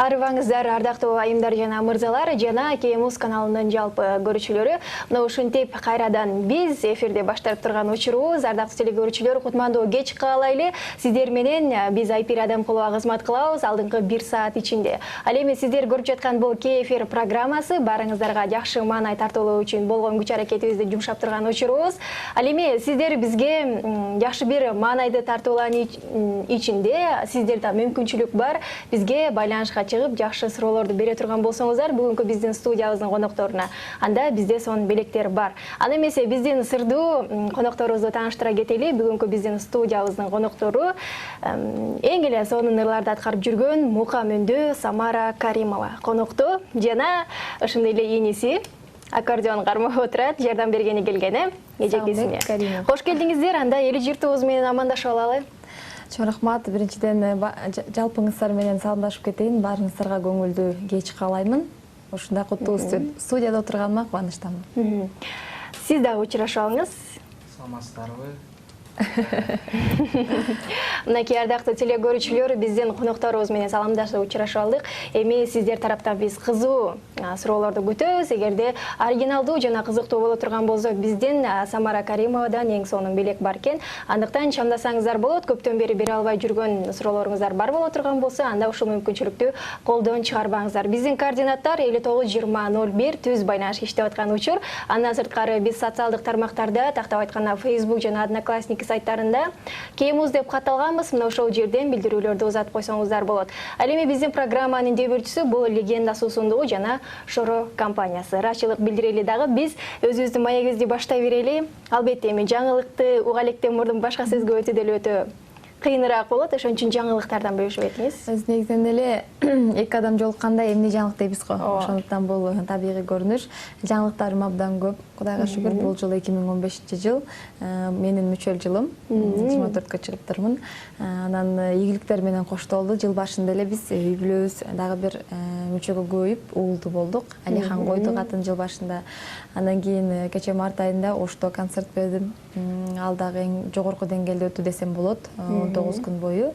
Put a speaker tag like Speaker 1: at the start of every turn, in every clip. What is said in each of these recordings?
Speaker 1: Арыбаңыздар, ардактуу айымдар жана мырзалар, жана КМУз каналынын жалпы көрүүчүлөрү. Мына ушинтип кайрадан биз эфирде башталып турган учурубуз. Ардактуу телекөрүүчүлөр, кутмандуу кеч каалайлы. Сиздер менен биз Айпир Адамкулова кызмат кылабыз алдыңкы 1 саат ичинде. Ал эми сиздер көрүп жаткан бул К-эфир программасы баарыңыздарга жакшы маанай тартуулоо үчүн болгон күч аракетибизди жумшап турган учурубуз. Ал эми сиздер бизге жакшы бир маанайды тартуулаан ичинде сиздерде мүмкүнчүлүк бар. Бизге байланышка чыгып, жакшы суроолорду бере турган болсоңуздар, бүгүнкү биздин студиябыздын конокторуна, анда бизде сонун белектер бар. Ал эмесе биздин сырдуу конокторубузду тааныштыра кетели. Бүгүнкү биздин студиябыздын коноктору эң эле сонун ырларды аткарып жүргөн Мукам үндүү Самара Каримова конокту, жана ошондой эле иниси аккордеон кармап отурат, жардам бергени келгени эжекесине. Кош келдиңиздер. Анда эли журтубуз менен амандашып алалы.
Speaker 2: Чоң рахмат. Биринчиден жалпыңыздар менен саламдашып кетейин. Баарыңыздарга көңүлдүү кеч каалаймын. Ушундай куттуу студияда отурганыма кубанычтамын.
Speaker 1: Сиз дагы учурашып алыңыз.
Speaker 3: Саламатсыздарбы?
Speaker 1: Мынакей ардактуу телекөрүүчүлөр, биздин конокторубуз менен саламдашып учурашып алдык. Эми сиздер тараптан биз кызуу суроолорду күтөбүз. Эгерде оригиналдуу жана кызыктуу боло турган болсо, биздин Самара Каримовадан эң сонун белек бар экен. Андыктан чамдасаңыздар болот. Көптөн бери бере албай жүргөн суроолоруңуздар бар боло турган болсо, анда ушул мүмкүнчүлүктү колдон чыгарбаңыздар. Биздин координаттар 592001 түз байланыш иштеп аткан учур. Андан сырткары биз социалдык тармактарда, тактап айтканда Facebook жана Одноклассники сайттарында КМУз деп катталганбыз. Мына ошол жерден билдирүүлөрдү узатып койсоңуздар болот. Ал эми биздин программанын дебютчусу бул Легенда суусундугу жана Шоро компаниясы. Ырачылык билдирели дагы биз өзүбүздүн маегибизди баштай берели. Албетте эми жаңылыкты уга электен мурдун башка сөзгө өтүү деле өтө кыйыныраак болот. Ошон үчүн жаңылыктардан бөлүшүп этиңиз.
Speaker 2: Өз негизинен эле эки адам жолукканда эмне жаңылык дейбиз го. Ошондуктан бул табигый көрүнүш. Жаңылыктарым абдан көп. Кудайга шүгүр, бул жыл 2015-жыл менин мүчөл жылым. 24-кө чыгыптырмын. Анан ийгиликтер менен коштолду. Жыл башында эле биз үй бүлөбүз дагы бир мүчөгө көбөйүп, уулду болдук. Алихан койдук атын жыл башында. Андан кийин кече март айында Ошто концерт бердим. Ал дагы эң жогорку деңгээлде өтү десем болот. 19 күн бою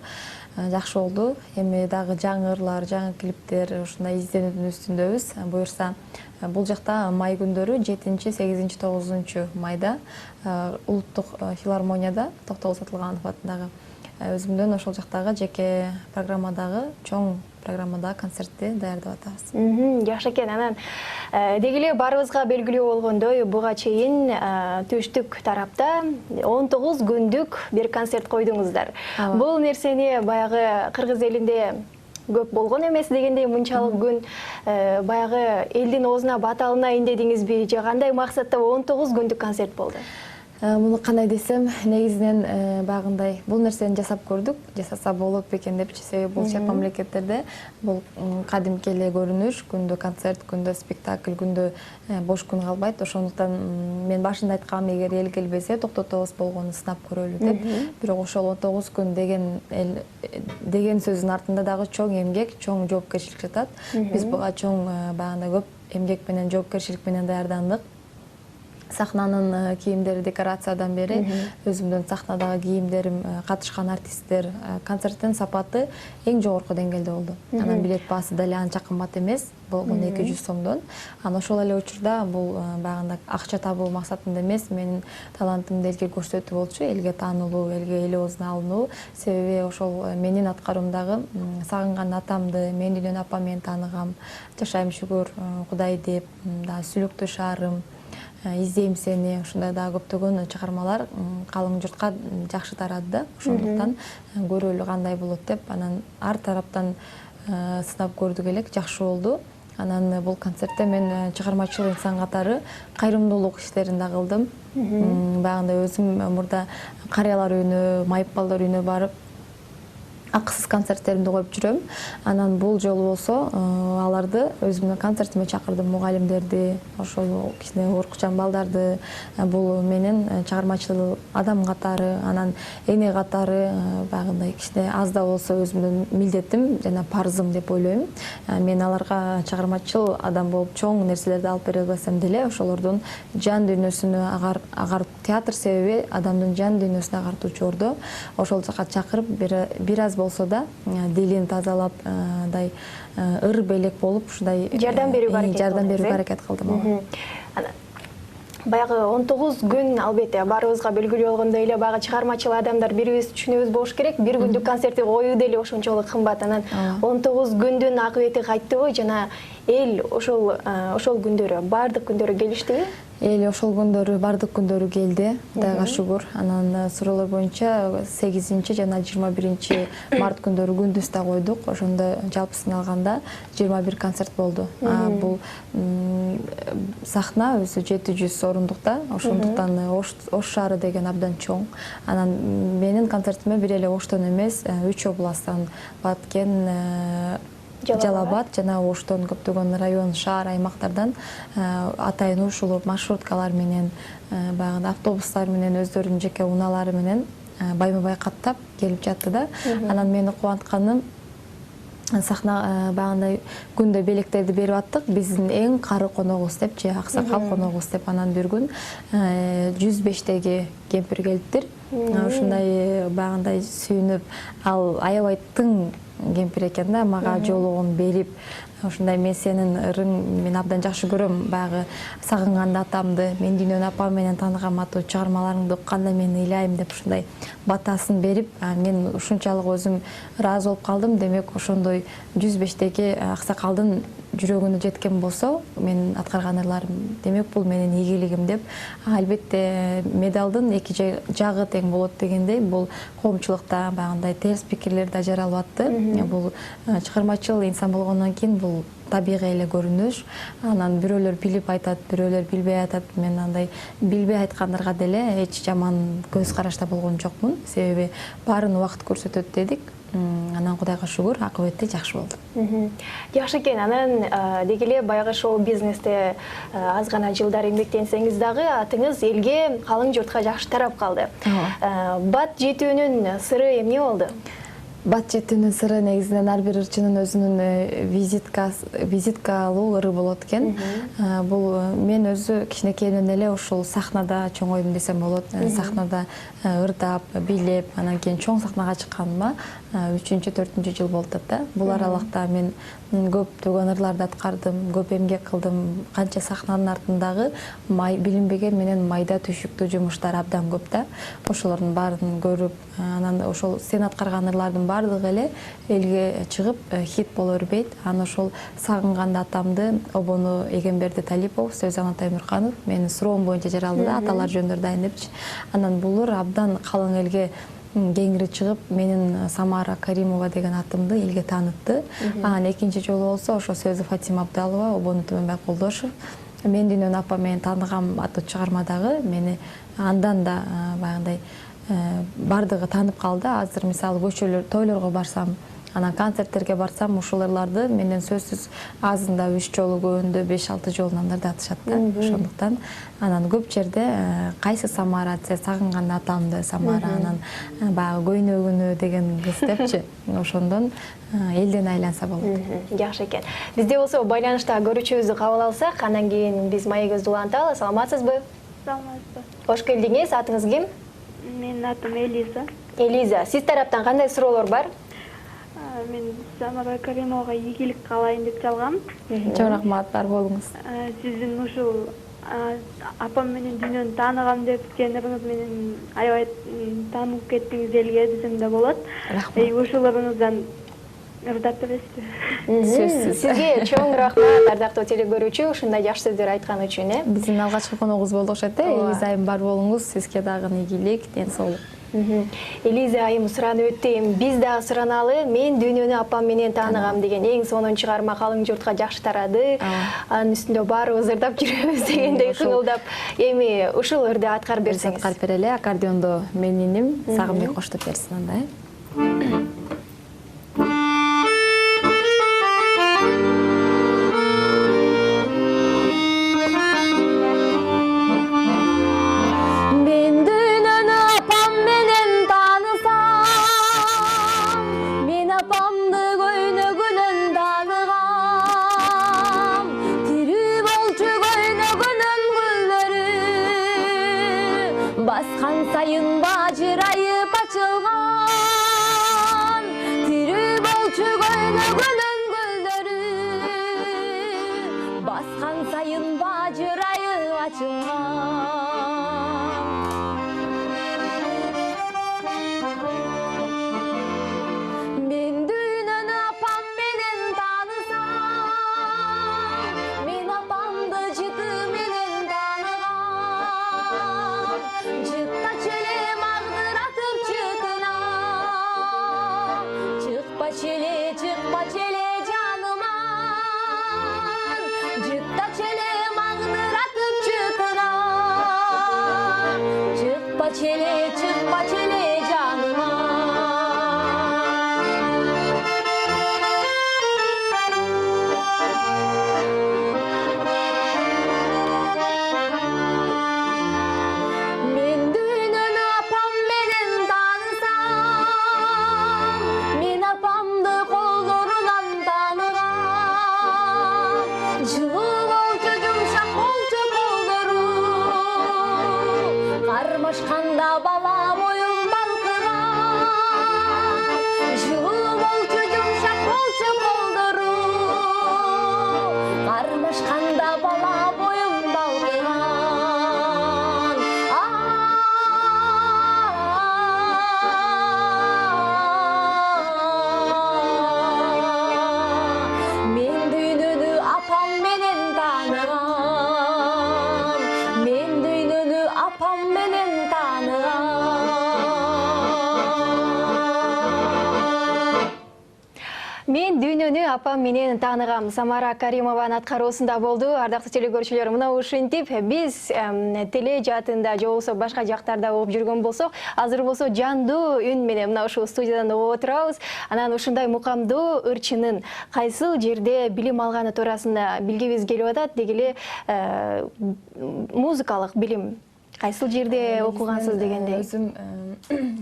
Speaker 2: жакшы болду. Эми дагы жаңы ырлар, жаңы клиптер ушундай изденүүнүн үстүндөбүз. Буюрса бул жакта май күндөрү 7, 8, 9 майда улуттук филармонияда Токтогул Сатылганов атындагы өзүмдөн ошол жактагы жеке программадагы чоң программадагы концертти даярдап атабыз.
Speaker 1: Жакшы экен. Анан деги эле баарыбызга белгилүү болгондой, буга чейин түштүк тарапта 19 күндүк бир концерт койдуңуздар. Бул нерсени баягы кыргыз элинде көп болгон эмес дегендей мынчалык күн баягы элдин оозуна бата алынайын дедиңизби же кандай максатта 19 күндүк концерт болду?
Speaker 2: Муну кандай десем, негизинен багындай бул нерсени жасап көрдүк, жасаса болот бекен депчи. Себеби бул чет мамлекеттерде бул кадимки эле көрүнүш, күндө концерт, күндө спектакль, күндө бош күн калбайт. Ошондуктан мен башында айткам, эгер эл келбесе токтотобуз болгону сынап көрөлү деп. Бирок ошол 19 күн деген сөздүн артында дагы чоң эмгек, чоң жоопкерчилик жатат. Биз буга чоң багында көп эмгек менен жоопкерчилик менен даярдандык. Сахнанын кийимдери декорациядан бери өзүмдүн сахнадагы кийимдерим, катышкан артисттер, концерттин сапаты эң жогорку деңгээлде болду. Анан билет баасы деле анча кымбат эмес, болгону 200 сомдон. Анан ошол эле учурда бул багында акча табуу максатында эмес, менин талантымды элге көрсөтүү болчу, элге таанылуу, элге эл оозуна алынуу. Себеби ошол менин аткаруумдагы сагынган атамды, менин үйдөн апам менен тааныгам, жашайм шүгүр, Кудай деп, Сүлүктүү шаарым, издейм сени, ушундай дагы көптөгөн чыгармалар калың журтка жакшы тарады да. Ошондуктан көрөлү кандай болот деп, анан ар тараптан сынап көрдүк элек, жакшы болду. Анан бул концертте мен чыгармачыл инсан катары кайрымдуулук иштерин да кылдым. Багында өзүм мурда карыялар үйүнө, майып балдар үйүнө барып акысыз концерттеримди коюп жүрөм. Анан бул жолу болсо аларды өзүмдүн концертиме чакырдым, мугалимдерди, ошол кичине оркучан балдарды. Бул менин чыгармачыл адам катары, анан эне катары багындай кичине аз да болсо өзүмдүн милдетим жана парзым деп ойлойм. Мен аларга чыгармачыл адам болуп чоң нерселерди алып бере албасам деле, ошолордун жан дүйнөсүнө театр себеби адамдын жан дүйнөсүнө агартуучу ордо. Ошол жака чакырып бир аз болсо да дилин тазалап мындай ыр белек болуп ушундай
Speaker 1: жардам берүүгө
Speaker 2: аракет кылдым.
Speaker 1: Баягы 19 күн албетте барыбызга белгилүү болгондой эле баягы чыгармачыл адамдар бирибиз түшүнүбүз болуш керек. Бир күндүк концертти коюу деле ошончолук кымбат. Анан 19 күндүн акыбети кайттыбы жана эл ошол күндөрү бардык күндөрү келиштиби?
Speaker 2: Эл ошол күндөрү бардык күндөрү келди, Кудайга шүгүр. Анан суроолор боюнча 8 жана 21 март күндөрү күндүз да койдук. Ошондо жалпысын алганда 21 концерт болду. Бул сахна өзү 700 орундукта, ошондуктан Ош шаары деген абдан чоң. Анан менин концертиме бир эле Оштон эмес, 3 областтан Баткен, Жалал Абад жана Оштон көптөгөн район, шаар, аймактардан атайын ушул маршруткалар менен, баягы автобустар менен, өздөрүнүн жеке унаалары менен байма-бай каттап келип жатты да. Анан мени кубантканы сахна баягындай күндө белектерди берип аттык. Биздин эң кары коногубуз деп, же аксакал коногубуз деп, анан бир күн 105 кемпир келиптир. Ушундай баягындай сүйүнүп, ал аябай тың кемпир экен да, мага жолугун берип, ушундай мен сенин ырың мен абдан жакшы көрөм, баягы сагынганда атамды, мен дүйнөнү апам менен тааныгам аттуу чыгармаларыңды укканда мен ыйлайм деп ушундай батасын берип, мен ушунчалык өзүм ыраазы болуп калдым. Демек ошондой 105 аксакалдын жүрөгүнө жеткен болсо, мен аткарган ырларым, демек бул менин ийгилигим деп. Албетте медалдын эки жагы тең болот дегендей, бул коомчулукта баягындай терс пикирлер да жаралып атты. Бул чыгармачыл инсан болгондон кийин бул табигый эле көрүнүш. Анан бирөөлөр билип айтат, бирөөлөр билбей айтат. Мен андай билбей айткандарга деле эч жаман көз карашта болгон жокмун. Себеби баарын убакыт көрсөтөт дедик. Анан Кудайга шүгүр, акыбети жакшы болду.
Speaker 1: Жакшы экен. Анан деги эле баягы шоу бизнесте аз гана жылдар эмгектенсеңиз дагы атыңыз элге, калың журтка жакшы тарап калды. Бат жетүүнүн сыры эмне болду?
Speaker 2: Бат жетүүнүн сыры негизинен ар бир ырчынын өзүнүн визиткалуу ыры болот экен. Бул мен өзү кичинекейимден эле ушул сахнада чоңойдум десем болот. Сахнада ырдап, бийлеп, анан кийин чоң сахнага чыкканыма 3-4 жыл болуп да. Бул аралыкта мен көптөгөн ырларды аткардым, көп эмгек кылдым. Канча сахнанын артындагы билинбеген менен майда түйшүктүү жумуштар абдан көп да. Ошолордун баарын көрүп, анан ошол сен аткарган ырлардын бардыгы эле элге чыгып хит боло бербейт. Аны ошол сагынганда атамды, обону Эгемберди Талипов, сөз Анат Таймурканов менин суроом боюнча жаралды да, аталар жөндөр дайын депчи. Анан бул ыр абдан калың элге кеңири чыгып, менин Самара Каримова деген атымды элге таанытты. Анан экинчи жолу болсо ошо сөзү Фатима Абдалова, обону Төмөнбай Колдошев, мен дүйнөнү апам менен тааныгам аттуу чыгармадагы мени андан да баягындай бардыгы таанып калды. Азыр мисалы көчөлөр, тойлорго барсам, анан концерттерге барсам, ушул ырларды менден сөзсүз азында 3 жолу, көбүндө 5-6 жолунан ырдатышат да. Ошондуктан анан көп жерде кайсы Самара десе, сагынганда атамды Самара, анан баягы көйнөгүнү деген кыз депчи. Ошондон элден айланса болот.
Speaker 1: Жакшы экен. Бизде болсо байланышта көрүүчүбүздү кабыл алсак, анан кийин биз маегибизди уланталы. Саламатсызбы?
Speaker 3: Саламатсызбы.
Speaker 1: Кош келдиңиз. Атыңыз ким?
Speaker 3: Менин атым Элиза.
Speaker 1: Элиза, сиз тараптан кандай суроолор бар?
Speaker 3: Мен Самара Каримовага ийгилик каалайын деп чалгам.
Speaker 2: Чоң рахмат, бар болуңуз.
Speaker 3: Сиздин ушул апам менен дүйнөнү тааныгам деп ырыңыз менен аябай таанып кеттиңиз элге десем да болот. Ушул ырыңыздан ырдап бересизби?
Speaker 2: Сөзсүз.
Speaker 1: Сизге чоң рахмат, ардактуу телекөрүүчү, ушундай жакшы сөздөр айткан үчүн.
Speaker 2: Биздин алгачкы коногубуз болду окшойт. Элиза айым, бар болуңуз. Сизге дагы ийгилик, ден соолук.
Speaker 1: Элиза айым суранып өттү. Биз дагы сураналы. Мен дүйнөнү апам менен тааныгам деген эң сонун чыгарма калың журтка жакшы тарады. Анын үстүндө баарыбыз ырдап жүрөбүз дегендей кыңылдап. Эми ушул ырды аткарып берсеңиз.
Speaker 2: Аткарып берели. Аккордеондо менин иним Сагынбек коштоп берсин анда. Басқан сайын бажырайып açılған көйнөгөнөн гүлдөрү баскан сайын бажырайы ачылган мен дүйнөнү апам менен таанысам мен апамды жыты менен тааныгам жыттачу эле магдыратып жытына чыкпачу эле жаныман жыттачу эле магдыратып жытына чыкпачу эле жаныман мен дүйнөнү апам менен таанысам мен апамды колдорунан тааныгам жылуу болчу жумшак болчу колдору кармашканда бала боюм балкыган жылуу болчу жумшак болчу колдору кармашканда бала боюм балкыган мен дүйнөнү апам менен тааныгам мен дүйнөнү апам менен тааныгам
Speaker 1: Мен дүйнөнү апам менен тааныгам. Самара Каримованын аткаруусунда болду. Ардактуу телекөрүүчүлөр, мына ушинтип биз теле жаатында же болбосо башка жактарда угуп жүргөн болсок, азыр болсо жандуу үн менен мына ушул студиядан угуп отурабыз. Анан ушундай мукамдуу ырчынын кайсыл жерде билим алганы туурасында билгибиз келип атат. Деги эле музыкалык билим кайсыл жерде окугансыз дегендей.
Speaker 2: Өзүм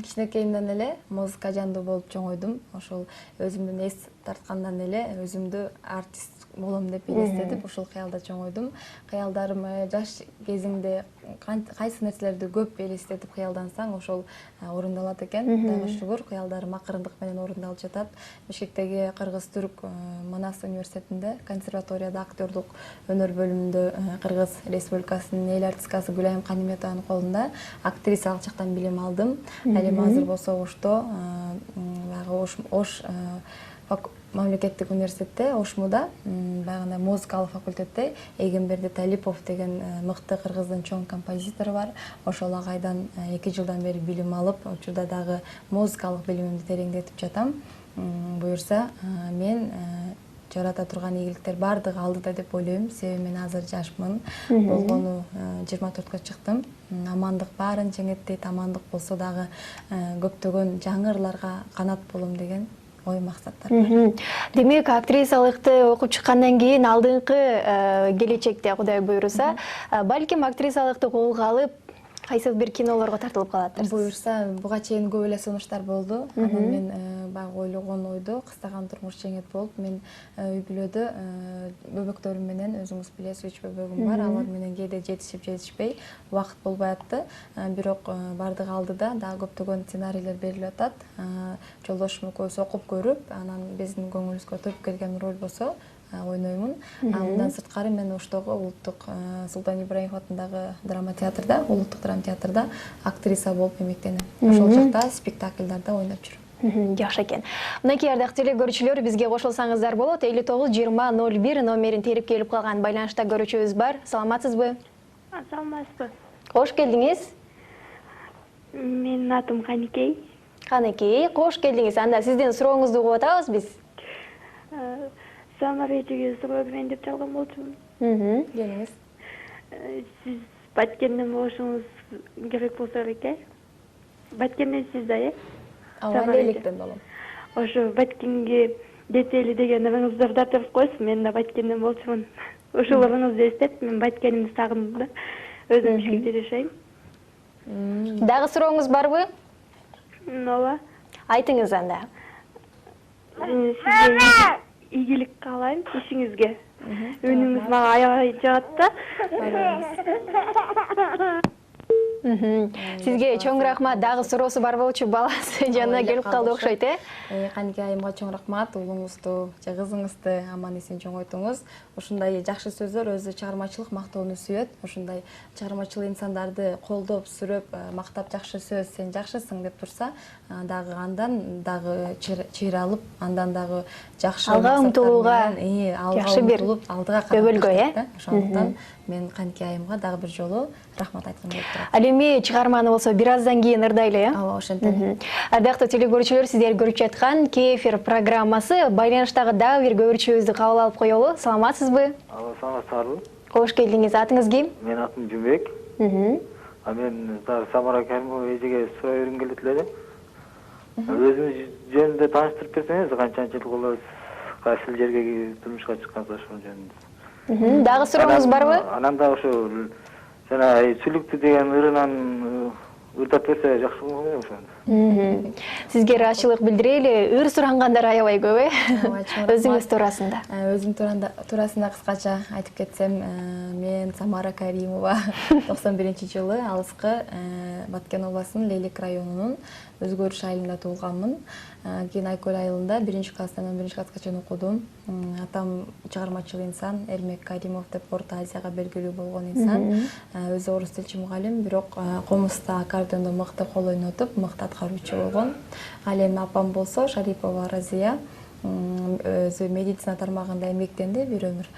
Speaker 2: кичинекейимден эле музыка жандуу болуп чоңойдум. Ошол өзүмдүн эс тарткандан эле өзүмдү артист болом деп элестетип ушул кыялда чоңойдум. Кыялдарым жаш кезиңде кайсы нерселерди көп элестетип кыялдансаң, ошол орундалат экен. Дагы шүгүр, кыялдарым акырындык менен орундалып жатат. Бишкектеги Кыргыз-Түрк Манас университетинде, консерваторияда актерлук өнөр бөлүмүндө Кыргыз Республикасынын эл артисткасы Гүлайым Каниметованын колунда актрисалык жактан билим алдым. Ал эми азыр болсо Ошто, баягы Ош мамлекеттик университетте, Ошмуда, баягындай музыкалык факультетте Эгемберди Талипов деген мыкты кыргыздын чоң композитору бар. Ошол агайдан 2 жылдан бери билим алып, учурда дагы музыкалык билимимди тереңдетип жатам. Буюрса, мен жарата турган ийгиликтер бардыгы алдыда деп ойлойм. Себеби мен азыр жашмын. Болгону 24-кө чыктым. Амандык баарын жеңет дейт. Амандык болсо дагы көптөгөн жаңы ырларга канат болом деген ой максаттар бар.
Speaker 1: Демек, актрисалыкты окуп чыккандан кийин алдыңкы келечекте Кудай буйруса, балким актрисалыкты колго алып, кайсы бир кинолорго тартылып калаттыр.
Speaker 2: Буюрса, буга чейин көп эле сунуштар болду. Анан мен баягы ойлогон ойду кыстаган турмуш жеңет болуп, мен үй бүлөдө бөбөктөрүм менен, өзүңүз билесиз, 3 бөбөгүм бар. Алар менен кээде жетишпей, убакыт болбой атты. Бирок бардыгы алдыда дагы көптөгөн сценарийлер берилип атат. Жолдошум экөөбүз окуп көрүп, анан биздин көңүлүбүзгө топ келген роль болсо ойноймун. Андан сырткары мен Оштогу улуттук Султан Ибраимов атындагы драма театрда, улуттук драма театрда актриса болуп эмгектенем. Ошол жакта спектакльдарда ойноп жүрөм.
Speaker 1: Жакшы экен. Мынакей ардактуу телекөрүүчүлөр, бизге кошулсаңыздар болот. 59-20-01 номерин терип келип калган байланышта көрүүчүбүз бар. Саламатсызбы?
Speaker 3: Саламатсызбы.
Speaker 1: Кош келдиңиз.
Speaker 3: Менин атым Каникей.
Speaker 1: Каникей, кош келдиңиз. Анда сиздин сурооңузду угуп атабыз биз.
Speaker 3: Самара эжеге суроо берейин деп чалган болчумун.
Speaker 2: Келиңиз.
Speaker 3: Сиз Баткенден болушуңуз керек болсо эке. Баткенден сиз да,
Speaker 2: Ооба, электен болом.
Speaker 3: Ошо Баткенге детели деген ырыңызды тартып койсуз, мен да Баткенден болчумун. Ошол ырыңызды эстеп, мен Баткенимди сагындым да. Өзүм Бишкекте жашайм.
Speaker 1: Дагы сурооңуз барбы?
Speaker 3: Ооба.
Speaker 1: Айтыңыз анда.
Speaker 3: Сизге ийгилик каалайм ишиңизге. Үнүңүз мага аябай жагат да.
Speaker 1: Сизге чоң рахмат. Дагы суроосу бар болчу, баласы жанына келип калды окшойт,
Speaker 2: Канеке айымга чоң рахмат, уулуңузду же кызыңызды аман эсен чоңойтуңуз. Ушундай жакшы сөздөр өзү чыгармачылык мактоону сүйөт. Ушундай чыгармачыл инсандарды колдоп, сүрөп, мактап жакшы сөз, сен жакшысың деп турса, дагы андан дагы чыйралып, андан дагы жакшы
Speaker 1: алга умтулууга жакшы бир
Speaker 2: алдыга
Speaker 1: көбөлгө,
Speaker 2: Ошондуктан мен Канеке айымга дагы бир жолу рахмат айткым келип турат.
Speaker 1: Ал эми чыгарманы болсо бир аздан кийин ырдайлы,
Speaker 2: Ооба, ошентет.
Speaker 1: Ардактуу телекөрүүчүлөр, сиздер көрүп жаткан Кефир программасы байланыштагы дагы бир көбүрчүбүздү кабыл алып коелу. Саламатсызбы?
Speaker 4: Саламатсызбы.
Speaker 1: Кош келдиңиз. Атыңыз ким?
Speaker 4: Мен атым Жумбек. Мен дагы Самара Каримова эжеге сурай бергим келет эле. Өзүңүз жөнүндө тааныштырып берсеңиз, канча жыл болот кайсыл жерге турмушка чыккансыз ошол жөнүндө.
Speaker 1: Дагы сурооңуз барбы?
Speaker 4: Анан да ошо жана сүлүктү деген ырынан ырдап берсе жакшы болот го ошондо.
Speaker 1: Сизге ыраазычылык билдирели. Ыр сурангандар аябай көп, өзүңүз туурасында.
Speaker 2: Өзүм туурасында кыскача айтып кетсем, мен Самара Каримова 91-жылы алыскы Баткен областынын Лейлик районунун Өзгөрүш айылында туулганмын. Кийин Айкөл айылында 1-класстан 11-класска чейин окудум. Атам чыгармачыл инсан, Эрмек Каримов деп Орто Азияга белгилүү болгон инсан. Өзү орус тилчи мугалим, бирок комузда аккордеондо мыкты кол ойнотуп, мыкты аткаруучу болгон. Ал эми апам болсо Шарипова Разия, өзү медицина тармагында эмгектенди бир өмүр.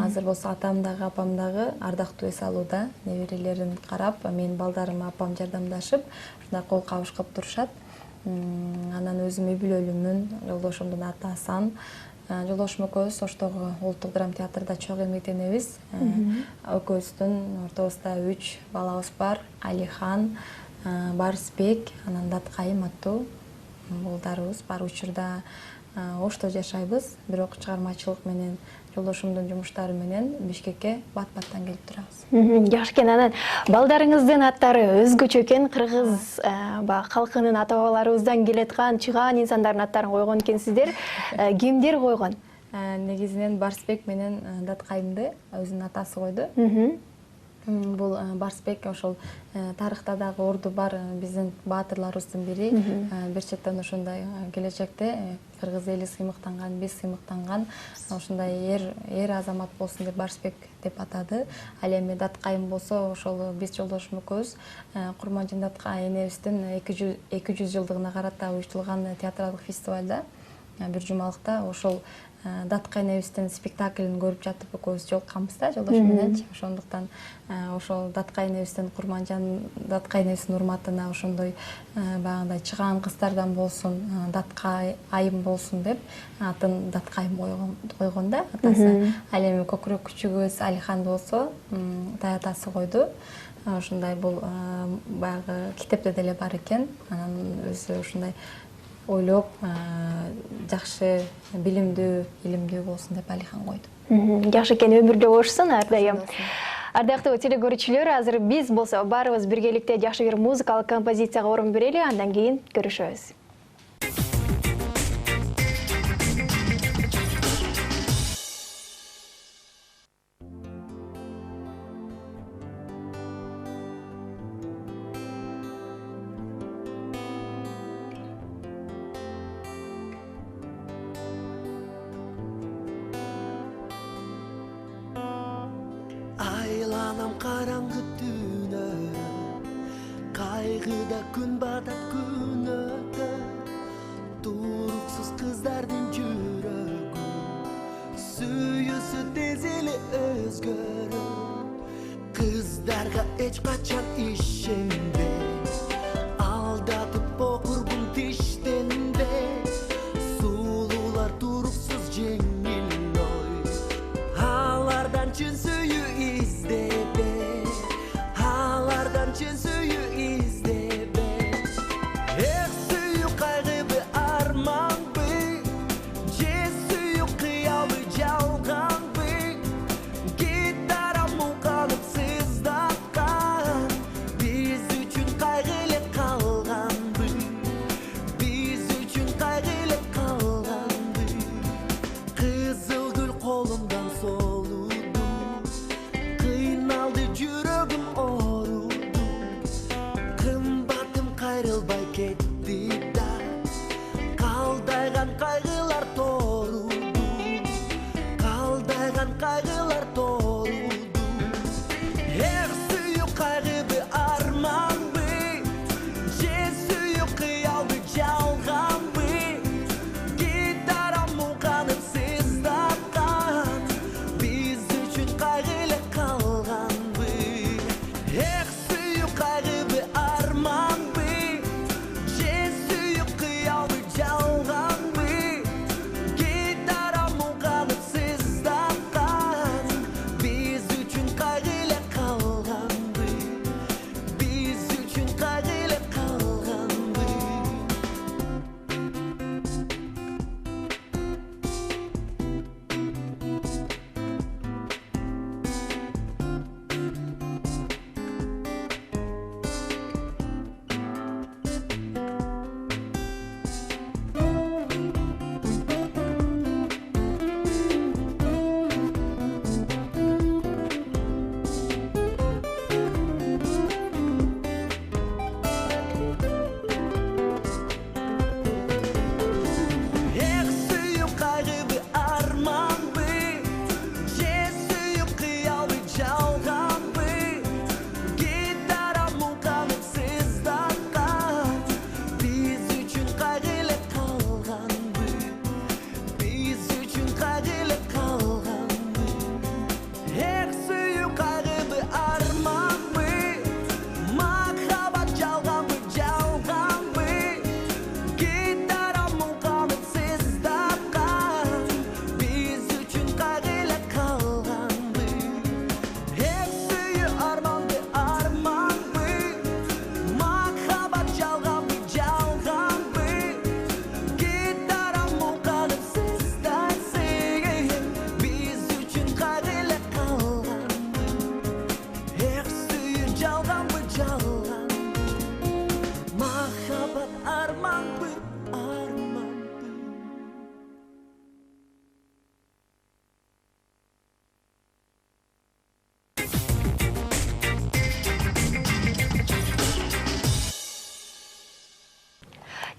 Speaker 2: Азыр болсо атам дагы, апам дагы ардактуу эс алууда, неберелерин карап, мен балдарыма апам жардамдашып, ушундай кол кабыш кылып турушат. Анан өзүм үй бүлөлүүмүн, жолдошумдун аты Асан. Жолдошум экөөбүз Оштогу Улуттук драма театрда чогуу эмгектенебиз. Экөөбүздүн ортобузда 3 балабыз бар. Алихан, Барысбек, анан Даткайым аттуу балдарыбыз бар. Учурда Ошто жашайбыз, бирок чыгармачылык менен жолдошумдун жумуштары менен Бишкекке бат-баттан келип турабыз.
Speaker 1: Жакшы экен. Анан балдарыңыздын аттары өзгөчө экен. Кыргыз калкынын ата бабаларыбыздан келаткан чыгаан инсандардын аттарын койгон экенсиздер. Кимдер койгон?
Speaker 2: Негизинен Барысбек менен Даткайымды өзүнүн атасы койду. Бул Барысбек ошол тарыхта дагы орду бар биздин баатырларыбыздын бири. Бир четтен ошондой келечекте кыргыз эли сыймыктанган, биз сыймыктанган, ошондой эр азамат болсун деп Барысбек деп атады. Ал эми Даткайым болсо ошол биз жолдошум экөөбүз Курманжан Даткай энебиздин 200 жылдыгына карата уюштурулган театралдык фестивалда бир жумалыкта ошол Даткай энебиздин спектаклин көрүп жатып экөөбүз жолукканбыз да жолдошум менен. Ошондуктан ошол Даткай энебиздин Курманжан Даткай энебиздин урматына ошондой багындай чыгаан кыздардан болсун, Даткай айым болсун деп атын Даткайым койгон да атасы. Ал эми көкүрөк күчүгүбүз Алихан болсо таятасы койду. Ошондой бул баягы китепте деле бар экен. Анан өзү ошондой ойлоп, жакшы, билимдүү, илимдүү болсун деп Алихан койду.
Speaker 1: Жакшы экен, өмүрдө болушсун ар дайым. Ардактуу телекөрүүчүлөр, азыр биз болсо баарыбыз биргеликте жакшы бир музыкалык композицияга орун берели, андан кийин көрүшөбүз.
Speaker 5: Айланам караңгы түнө, кайгыда күн батат күн өтөт. Туруксуз кыздардын жүрөгү, сүйүүсү тез эле өзгөрөт. Кыздарга эч качан ишенбе, алдатып бокурбун тиштенбе. Сулуулар туруксуз жеңил ой, алардан чын сүйүү издебе, алардан чын сүйүү издебе. Эх, сүйүү кайгыбы арманбы, же сүйүү кыялы жалганбы. Гитара мукалып сыздаккан, биз үчүн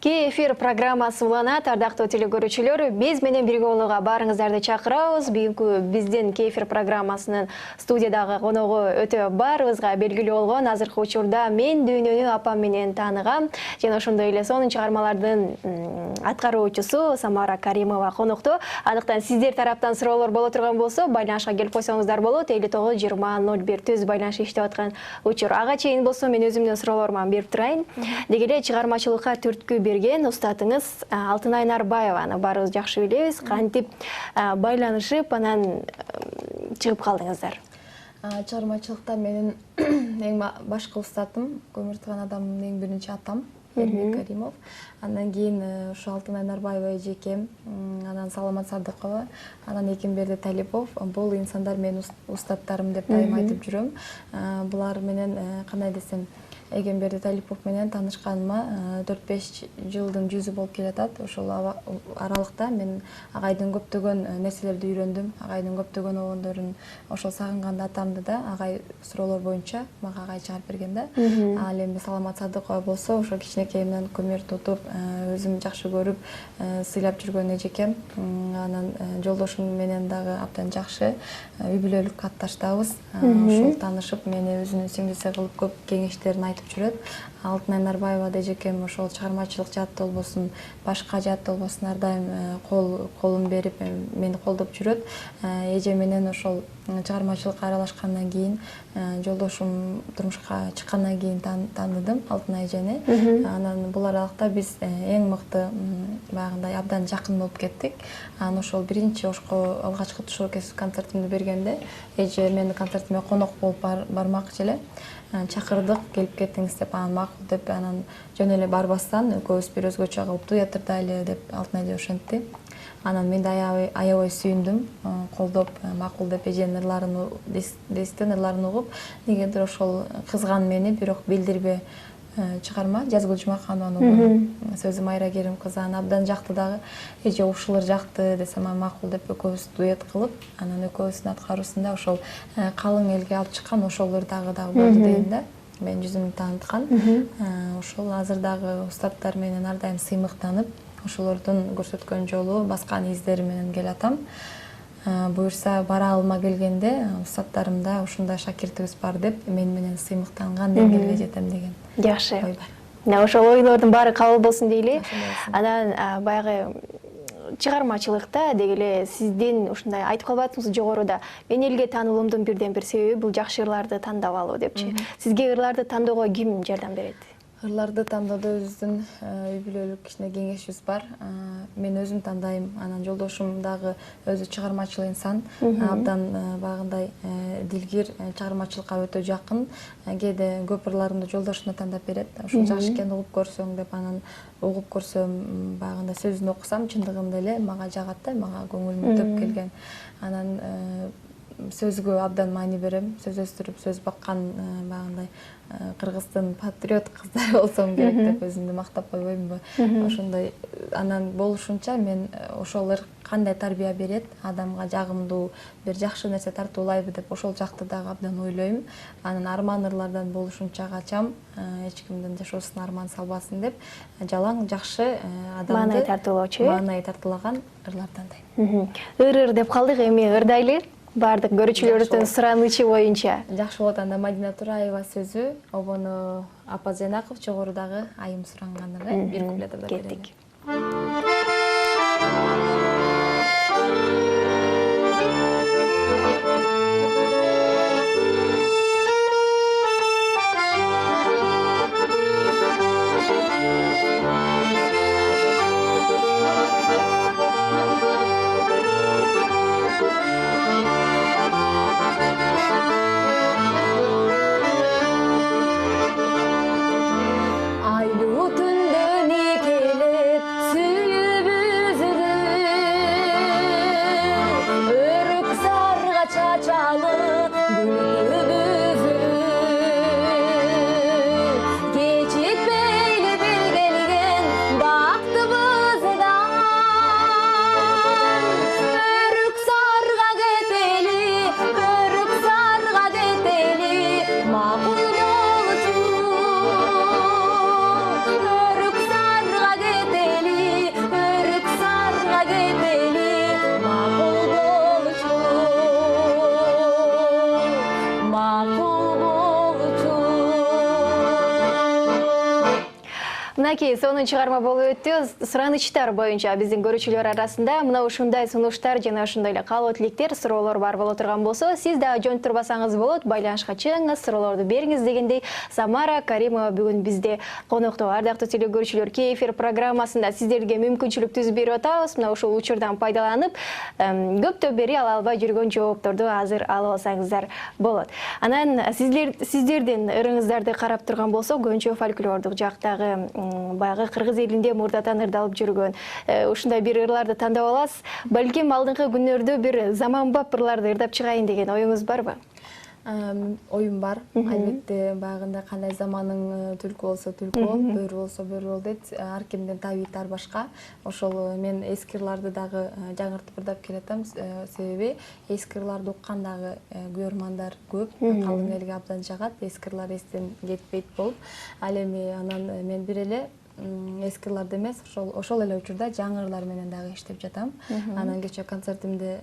Speaker 1: Кей эфир программасы уланат, ардактуу телекөрүүчүлөр, биз менен бирге болууга баарыңыздарды чакырабыз. Бүгүнкү биздин кей эфир программасынын студиядагы коногу өтө баарыбызга белгилүү болгон. Азыркы учурда мен дүйнөнү апам менен тааныгам жана ошондой эле сонун чыгармалардын аткаруучусу Самара Каримова конокто. Андыктан сиздер тараптан суроолор боло турган болсо, байланышка келип койсоңуздар болот. 59 20 01 түз байланыш иштеп аткан учур. Ага чейин болсо мен өзүмдүн суроолоруман берип турайын. Деги эле чыгармачылыкка түрткү берген устатыңыз Алтынай Нарбаеваны баарыбыз жакшы билебиз. Кантип байланышып анан чыгып калдыңыздар?
Speaker 2: Чыгармачылыкта менин эң башкы устатым, көмүртүган адамдын эң биринчи атам Эрмек Каримов. Андан кийин ушу Алтынай Нарбаева эжекем, анан Саламат Садыкова, анан Экемберди Талипов. Бул инсандар менин устаттарым деп дайым айтып жүрөм. Булар менен кандай десем, Экемберди Талипов менен таанышканыма 4-5 жылдын жүзү болуп келатат. Ошол аралыкта мен агайдын көптөгөн нерселерди үйрөндүм. Агайдын көптөгөн обондорун, ошол сагынганда атамды да агай суроолор боюнча мага агай чыгарып берген да. Ал эми Саламат Садыкова болсо, ошо кичинекейимден көмөр тутуп, өзүм жакшы көрүп, сыйлап жүргөн эжекем. Анан жолдошум менен дагы абдан жакшы үй бүлөлүк катташтабыз. Ошол таанышып, мени өзүнүн сиңдиси кылып көп кеңештерин айтып жүрөт. Алтынай Нарбаева да эжекем ошол чыгармачылык жаатта болбосун, башка жаатта болбосун ар дайым колун берип мени колдоп жүрөт. Эже менен ошол чыгармачылыкка аралашкандан кийин, жолдошум турмушка чыккандан кийин тааныдым Алтынай эжени. Анан бул аралыкта биз эң мыкты баягындай абдан жакын болуп кеттик. Анан ошол биринчи алгачкы туш оркестр концертимди бергенде эже менин концертиме конок болуп бармакчы эле. Чакырдык, келип кеттиңиз деп, анан макул деп, анан жөн эле барбастан экөөбүз бир өзгөчө кылып дуэт тырдайлы деп Алтынай эже ошентти. Анан мен да аябай сүйүндүм, колдоп, макул деп эженин ырларын, дестин ырларын угуп, негедир ошол кызган мени, бирок билдирбе чыгарма Жазгүл Жумаканованын сөзү Майра Керим кызы абдан жакты дагы. Эже ушулар жакты десем, макул деп экөөбүз дуэт кылып, анан экөөбүздүн аткаруусунда ошол калың элге алып чыккан ошолор дагы болду дейм да. Мен жүзүмдү тааныткан. Ошол азыр дагы устаттар менен ар дайым сыймыктанып, ошолордун көрсөткөн жолу, баскан издери менен келатам. Буюрса бара алма келгенде устаттарымда ушундай шакиртибиз бар деп мен менен сыймыктанган деңгээлге жетем деген.
Speaker 1: Жакшы. Ошол ойлордун баары кабыл болсун дейли. Анан баягы чыгармачылыкта деги эле сиздин ушундай айтып калбадыңыз жогоруда, мен элге таанылуумдун бирден бир себеби бул жакшы ырларды тандап алуу депчи. Сизге ырларды тандоого ким жардам берет?
Speaker 2: Ырларды тандоодо өзүбүздүн үй бүлөлүк кичине кеңешибиз бар. Мен өзүм тандайм, анан жолдошум дагы өзү чыгармачыл инсан, абдан багындай дилгир, чыгармачылыкка өтө жакын. Кээде көп ырларымды жолдошуна тандап берет. Ошол жакшы экен, угуп көрсөң деп, анан угуп көрсөм, багында сөзүн окусам, чындыгында эле мага жагат да, мага көңүлүмө төп келген. Анан сөзгө абдан маани берем. Сөз өстүрүп, сөз баккан багындай кыргыздын патриот кыздары болсом керек деп өзүмдү мактап койбоймунбу? Ошондой анан болушунча мен ошол кандай тарбия берет, адамга жагымдуу бир жакшы нерсе тартуулайбы деп ошол жакты дагы абдан ойлойм. Анан арман ырлардан болушунча качам, эч кимдин жашоосуна арман салбасын деп, жалаң жакшы адамды маанай тартуулаган ырлар тандайм.
Speaker 1: Ыр деп калдык, эми ырдайлы. Бардык көрүүчүлөрүбүздүн суранычы боюнча.
Speaker 2: Жакшы болот. Анда Мадина Тураева сөзү, обону Апа Зайнаков, жогорудагы айым суранганыры бир куплеттерде
Speaker 1: кеттик.
Speaker 2: Айлуу түндөн келет, сүйүп үзүлүп
Speaker 1: Мынакей сонун чыгарма болуп өттү. Суранычтар боюнча биздин көрүүчүлөр арасында мына ушундай сунуштар жана ошондой эле каалоо тилектер, суроолор бар боло турган болсо, сиз дагы жонтурбасаңыз болот, байланышка чыгыңыз, суроолорду бериңиз дегендей Самара Каримова бүгүн бизде конокто. Ардактуу телекөрүүчүлөр, кей эфир программасында сиздерге мүмкүнчүлүк түзүп берип атабыз. Мына ушул учурдан пайдаланып, көптөн бери ала албай жүргөн жоопторду азыр алып алсаңыздар болот. Анан сиздердин ырыңыздарды карап турган болсок, көбүнчө фольклордук жактагы баягы кыргыз элинде мурдатан ырдалып жүргөн ушундай бир ырларды тандап аласыз. Балким алдыңкы күннөрдө бир заманбап ырларды ырдап чыгайын деген оюңуз барбы?
Speaker 2: Оюм бар. Албетте баягында кандай заманның түлкү болсо түлкү бол, бөрү болсо бөрү бол дейт. Ар кимдин табиити ар башка. Ошол мен эски ырларды дагы жаңыртып ырдап келатам. Себеби эски ырларды уккан дагы көрөрмандар көп. Калың элге абдан жагат. Эски ырлар эстен кетпейт болуп. Ал эми анан мен бир эле эски ырларды эмес, ошол эле учурда жаңы ырлар менен дагы иштеп жатам. Анан кечээ концертимде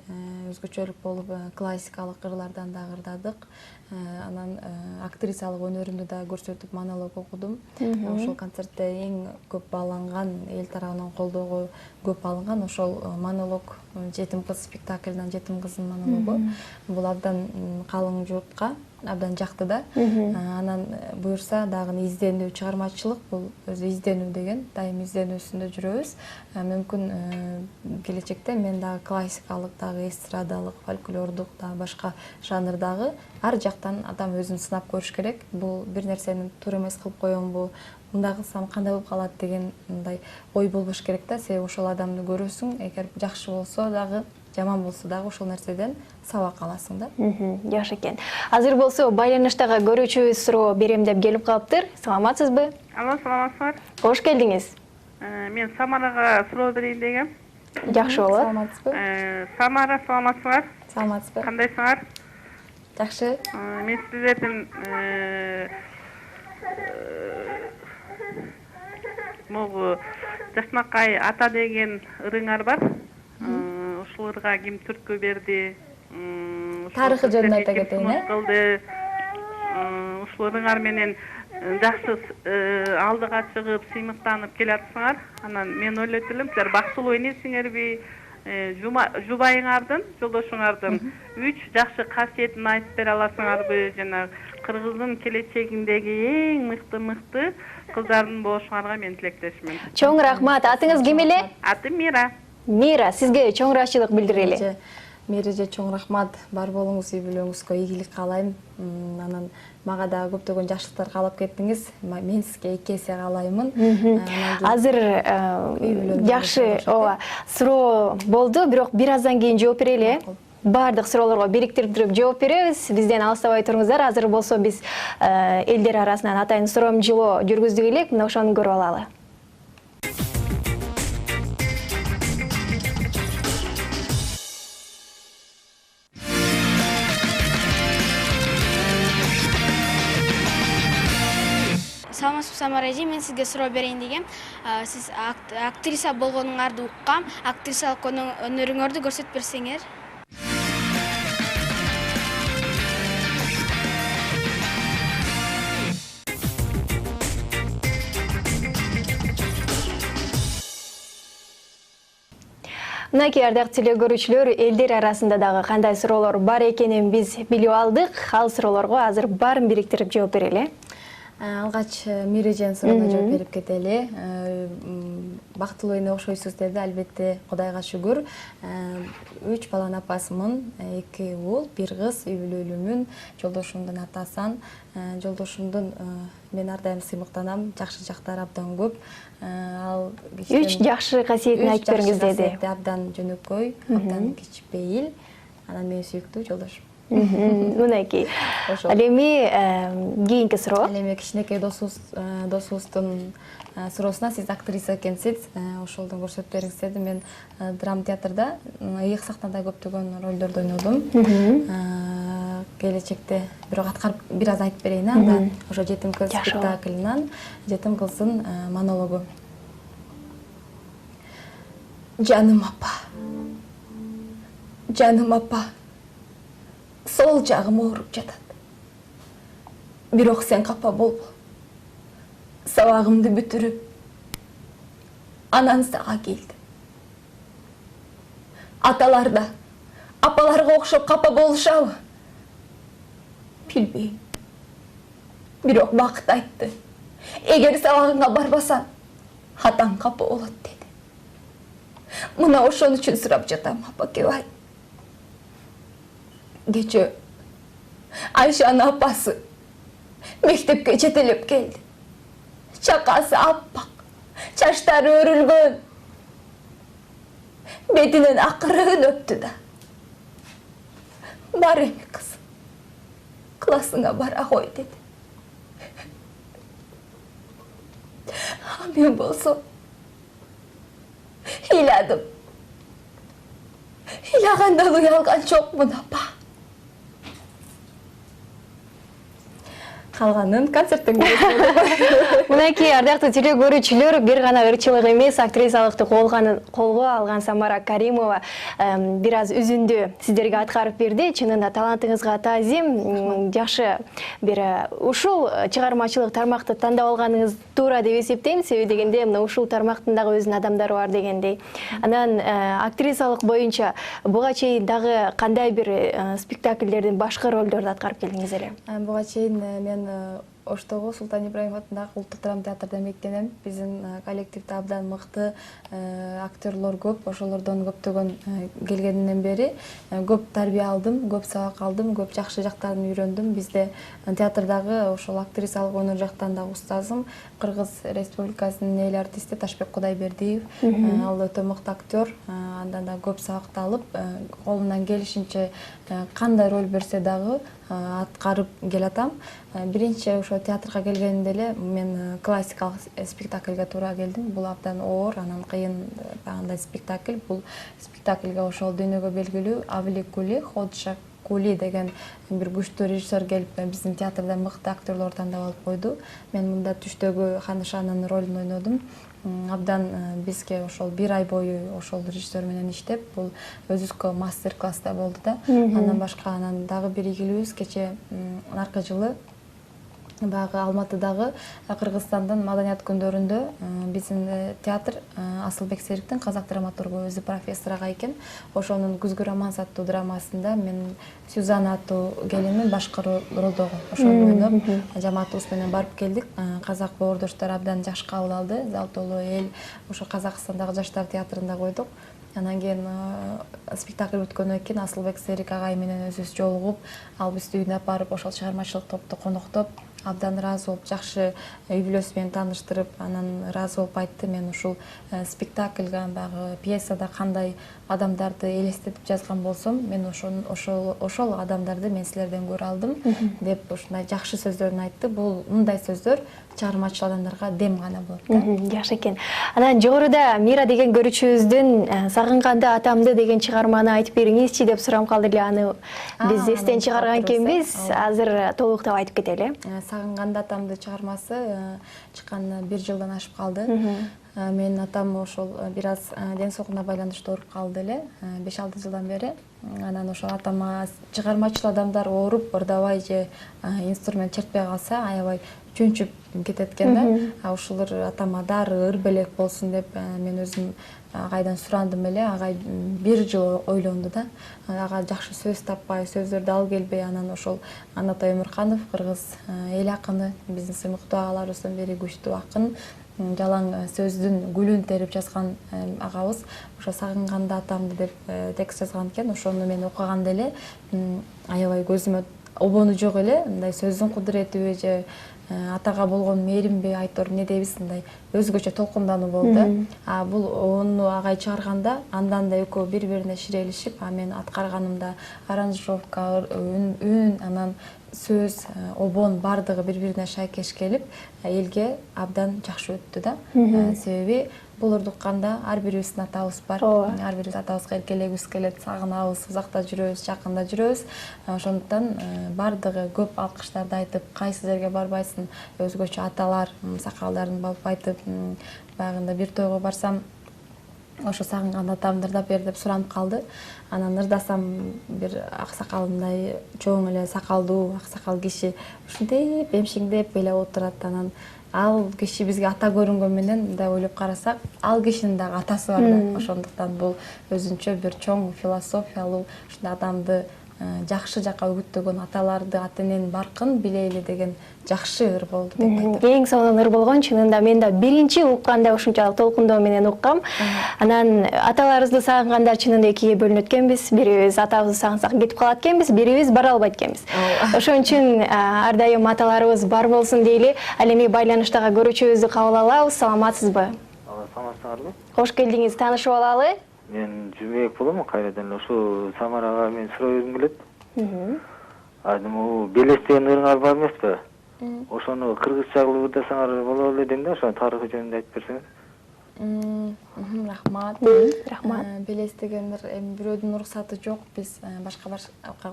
Speaker 2: өзгөчөлүк болуп классикалык ырлардан дагы ырдадык. Анан актрисалык өнөрүмдү да көрсөтүп монолог окудум. Ошол концертте эң көп бааланган, эл тарабынан колдоого көп алынган ошол монолог Жетим кыз спектаклынан Жетим кыздын монологу. Бул абдан калың журтка абдан жакты да. Анан буюрса дагы изденүү чыгармачылык, бул өзү изденүү деген, дайым изденүү үстүндө жүрөбүз. Мүмкүн келечекте мен дагы классикалык, дагы эстрадалык, фольклордук, дагы башка жанрдагы ар жактан адам өзүн сынап көрүш керек. Бул бир нерсени туура эмес кылып коембу, мындай кылсам кандай болуп калат деген мындай ой болбош керек да. Себеби ошол адамды көрөсүң, эгер жакшы болсо дагы, жаман болсо дагы ошол нерседен сабак аласың да.
Speaker 1: Жакшы экен. Азыр болсо байланыштагы көрүүчүбүз суроо берем деп келип калыптыр. Саламатсызбы?
Speaker 6: Алло, саламатсызбы?
Speaker 1: Кош келдиңиз.
Speaker 6: Мен Самарага суроо берейин дегем.
Speaker 1: Жакшы болот.
Speaker 2: Саламатсызбы?
Speaker 6: Самара, саламатсызбы?
Speaker 2: Саламатсызбы?
Speaker 6: Кандайсыңар?
Speaker 2: Жакшы.
Speaker 6: Мен сиздердин могу Жашнакай ата деген ырыңар бар. Ушул ырга ким түрткү берди?
Speaker 2: Тарыхы жөнүндө айта кетейин,
Speaker 6: кылды. Ушул ырыңар менен жакшы алдыга чыгып, сыймыктанып келатсыңар. Анан мен ойлойт элем, силер бактылуу энесиңерби? Жубайыңардын, жолдошуңардын 3 жакшы касиетин айтып бере аласыңарбы? Жана кыргыздын келечегиндеги эң мыкты кыздардын болушуңарга мен тилектешмин.
Speaker 1: Чоң рахмат. Атыңыз ким эле?
Speaker 6: Атым Мира.
Speaker 1: Мира, сизге чоң ыраазычылык билдирели.
Speaker 2: Миреже чоң рахмат. Бар болуңуз, үй бүлөңүзгө ийгилик каалайм. Анан мага дагы көптөгөн жакшылыктар каалап кеттиңиз. Мен сизге 2 эсе каалаймын.
Speaker 1: Азыр жакшы суроо болду, бирок бир аздан кийин жооп берели. Бардык суроолорго бириктирип жооп беребиз. Бизден алыстабай туруңуздар. Азыр болсо биз элдер арасынан атайын суроомжулоо жүргүздүк элек. Мына ошону көрүп алалы.
Speaker 7: Саламатсызбы, Самара эже, мен сизге суроо берейин дегем. Сиз актриса болгонуңарды уккам. Актрисалык өнөрүңөрдү көрсөтүп берсеңер.
Speaker 1: Мынакей ардактуу телекөрүүчүлөр, элдер арасында дагы кандай суроолор бар экенин биз билип алдык. Ал суроолорго азыр баарын бириктирип жооп берели.
Speaker 2: Алгач Миреженин суроону жооп берип кетели. Бактылуу эне окшойсуз деди. Албетте, Кудайга шүгүр. 3 баланын апасымын, 2 уул, 1 кыз, үй бүлөлүүмүн. Жолдошумдун атасан. Жолдошумдун мен ар дайым сыймыктанам. Жакшы жактары абдан көп. Ал
Speaker 1: 3 жакшы касиетин айтып бериңиз деди.
Speaker 2: Абдан жөнөкөй, абдан кичпейил. Анан мен сүйүктүү жолдошум.
Speaker 1: Мынакей. Ал эми кийинки суроо.
Speaker 2: Ал эми кичинекей досубуздун суроосуна, сиз актриса экенсиз, ошолдон көрсөтүп бериңиз деди. Мен драма театрда, ыйык сахнада көптөгөн ролдорду ойнодум. Келечекте бирок аткарып бир аз айтып берейин, анда ошо Жетим кыз спектаклынан Жетим кыздын монологу. Жаным апа. Жаным апа. Сол жагым ооруп жатат. Бирок сен капа болбо. Сабагымды бүтүрүп, анан сага келдим. Аталар да апаларга окшоп капа болушабы? Билбейм. Бирок бакыт айтты. Эгер сабагыңа барбасаң, атаң капа болот деди. Мына ошон үчүн сурап жатам, апакебай. Кечээ Айшанын апасы мектепке жетелеп келди. Чакасы аппак, чачтары өрүлгөн. Бетинен акырын өптү да. Бар эми кыз, классыңа бара кой деди. Мен болсом ыйладым. Ыйлаганда уялган жокмун, апа. Калганын концерттен
Speaker 1: Мынакей ардактуу теле көрүүчүлөр, бир гана ырчылык эмес, актрисалыкты колго алган Самара Каримова бир аз үзүндү сиздерге аткарып берди. Чынында талантыңызга таазим. Жакшы бир ушул чыгармачылык тармакты тандап алганыңыз туура деп эсептейм. Себеби дегенде мына ушул тармактын дагы өзүнүн адамдары бар дегендей. Анан актрисалык боюнча буга чейин дагы кандай бир спектакльдердин башка ролдорду аткарып келдиңиз эле?
Speaker 2: Буга чейин мен Оштогу Султан Ибраимов атындагы Улуттук драма театрда эмгектенем. Биздин коллективде абдан мыкты актерлор көп. Ошолордон көптөгөн келгенден бери көп тарбия алдым, көп сабак алдым, көп жакшы жактарын үйрөндүм. Бизде театрдагы ошол актрисалык өнөр жактан дагы устазым Кыргыз Республикасынын эл артисти Ташбек Кудайбердиев. Ал өтө мыкты актер. Андан да көп сабакты алып, колумдан келишинче кандай роль берсе дагы аткарып келатам. Биринчи ошо театрга келгенде эле мен классикалык спектакльге туура келдим. Бул абдан оор, анан кыйын багындай спектакль. Бул спектакльге ошол дүйнөгө белгилүү Авли Кули, Ходжа Кули деген бир күчтүү режиссер келип биздин театрда мыкты актерлор тандап алып койду. Мен мында түштөгү Ханышанын ролун ойнодум. Абдан бизге ошол бир ай бою ошол режиссер менен иштеп, бул өзүбүзгө мастер-класста болду да. Андан башка анан дагы бир ийгилүүбүз кече аркы жылы багы Алматыдагы Кыргызстандын маданият күндөрүндө биздин театр Асылбек Сериктин казак драматургу өзү профессор ага экен. Ошонун Күзгү романс аттуу драмасында мен Сюзанна аттуу келинмин башкы ролдогу. Ошону ойноп, жамаатыбыз менен барып келдик. Казак боордоштор абдан жакшы кабыл алды. Зал толуу эл ошо Казакстандагы жаштар театрында койдук. Анан кийин спектакль бүткөндөн кийин Асылбек Серик агай менен өзүбүз жолугуп, ал бизди үйүнө барып, ошол чыгармачылык топту коноктоп, абдан ыраазы болуп, жакшы үй-бүлөсү менен тааныштырып, анан ыраазы болуп айтты. Мен ушул спектакльга багы пьесада кандай адамдарды элестетип жазган болсом, мен ошол адамдарды мен силерден көрө алдым деп ушундай жакшы сөздөрүн айтты. Бул мындай сөздөр чыгармачыл адамдарга дем гана болот да.
Speaker 1: Жакшы экен. Анан жогоруда Мира деген көрүүчүбүздүн Сагынганда атамды деген чыгарманы айтып бериңизчи деп сурам калды эле. Аны биз эстен чыгарган экенбиз. Азыр толуктап айтып кетели.
Speaker 2: Сагынганда атамды чыгармасы чыкканына 1 жылдан ашып калды. Менин атам ошол бир аз ден соолугуна байланыштуу ооруп калды эле 5-6 жылдан бери. Анан ошол атама чыгармачыл адамдар ооруп, ырдабай же инструмент чертпей калса, аябай чөнчүп кетет экен да. Ушулар атама дары, ыр-белек болсун деп мен өзүм агайдан сурандым эле. Агай 1 жыл ойлонду да. Ага жакшы сөз таппай, сөздөрдү ал келбей, анан ошол Анатай Өмүрканов, кыргыз эл акыны, биздин сыймыктуу агаларыбыздын бири күчтүү акын, жалаң сөздүн гүлүн терип жазган агабыз ошо Сагынганда атамды деп текст жазган экен. Ошону мен окуганда эле аябай көзүмө обону жок эле, мындай сөздүн кудуретиби же атага болгон мээримби айтор не дейбиз, мындай өзгөчө толкундануу болду. Бул ону агай чыгарганда андан да экөө бири-бирине ширелишип, мен аткарганымда аранжировка, үн, анан сөз, обон бардыгы бири-бирине шайкеш келип, элге абдан жакшы өттү да. Себеби буларды укканда ар бирибиздин атабыз бар. Ар бирибиз атабызга эркелегибиз келет, сагынабыз, узакта жүрөбүз, жакында жүрөбүз. Ошондуктан бардыгы көп алкыштарды айтып, кайсы жерге барбайсың, өзгөчө аталар, сакалдарын балып айтып, багында бир тойго барсам, ошо сагынган атамды ырдап бер деп суранып калды. Анан ырдасам бир аксакалындай чоң эле сакалдуу аксакал киши ушинтип эмшиңдеп эле отурат. Анан ал киши бизге ата көрүнгөн менен мындай ойлоп карасак, ал кишинин дагы атасы бар да. Ошондуктан бул өзүнчө бир чоң философиялуу ушундай адамды жакшы жакка үгүттөгөн, аталарды, ата-эненин баркын билейли деген жакшы ыр болду деп айтат.
Speaker 1: Эң сонун ыр болгон, чынында мен да биринчи укканда ушунчалык толкундоо менен уккам. Анан аталарыбызды сагынгандар чынында экиге бөлүнөт экенбиз. Бирибиз атабызды сагынсак кетип калат экенбиз, бирибиз бара албайт экенбиз. Ошон үчүн ар дайым аталарыбыз бар болсун дейли. Ал эми байланыштагы көрүүчүбүздү кабыл алабыз. Саламатсызбы?
Speaker 4: Саламатсыздарбы?
Speaker 1: Кош келдиңиз, таанышып алалы?
Speaker 4: Мен Жумбек болом, кайрадан ушу Самарага мен суроо бергим келет. Бул Белес деген ырыңар бар эмеспи? Ошону кыргызча кылып ырдасаңар боло эле дейм да, ошонун тарыхы жөнүндө айтып берсеңиз.
Speaker 2: Рахмат.
Speaker 1: Рахмат.
Speaker 2: Белес деген эми бирөөдүн уруксаты жок, биз башка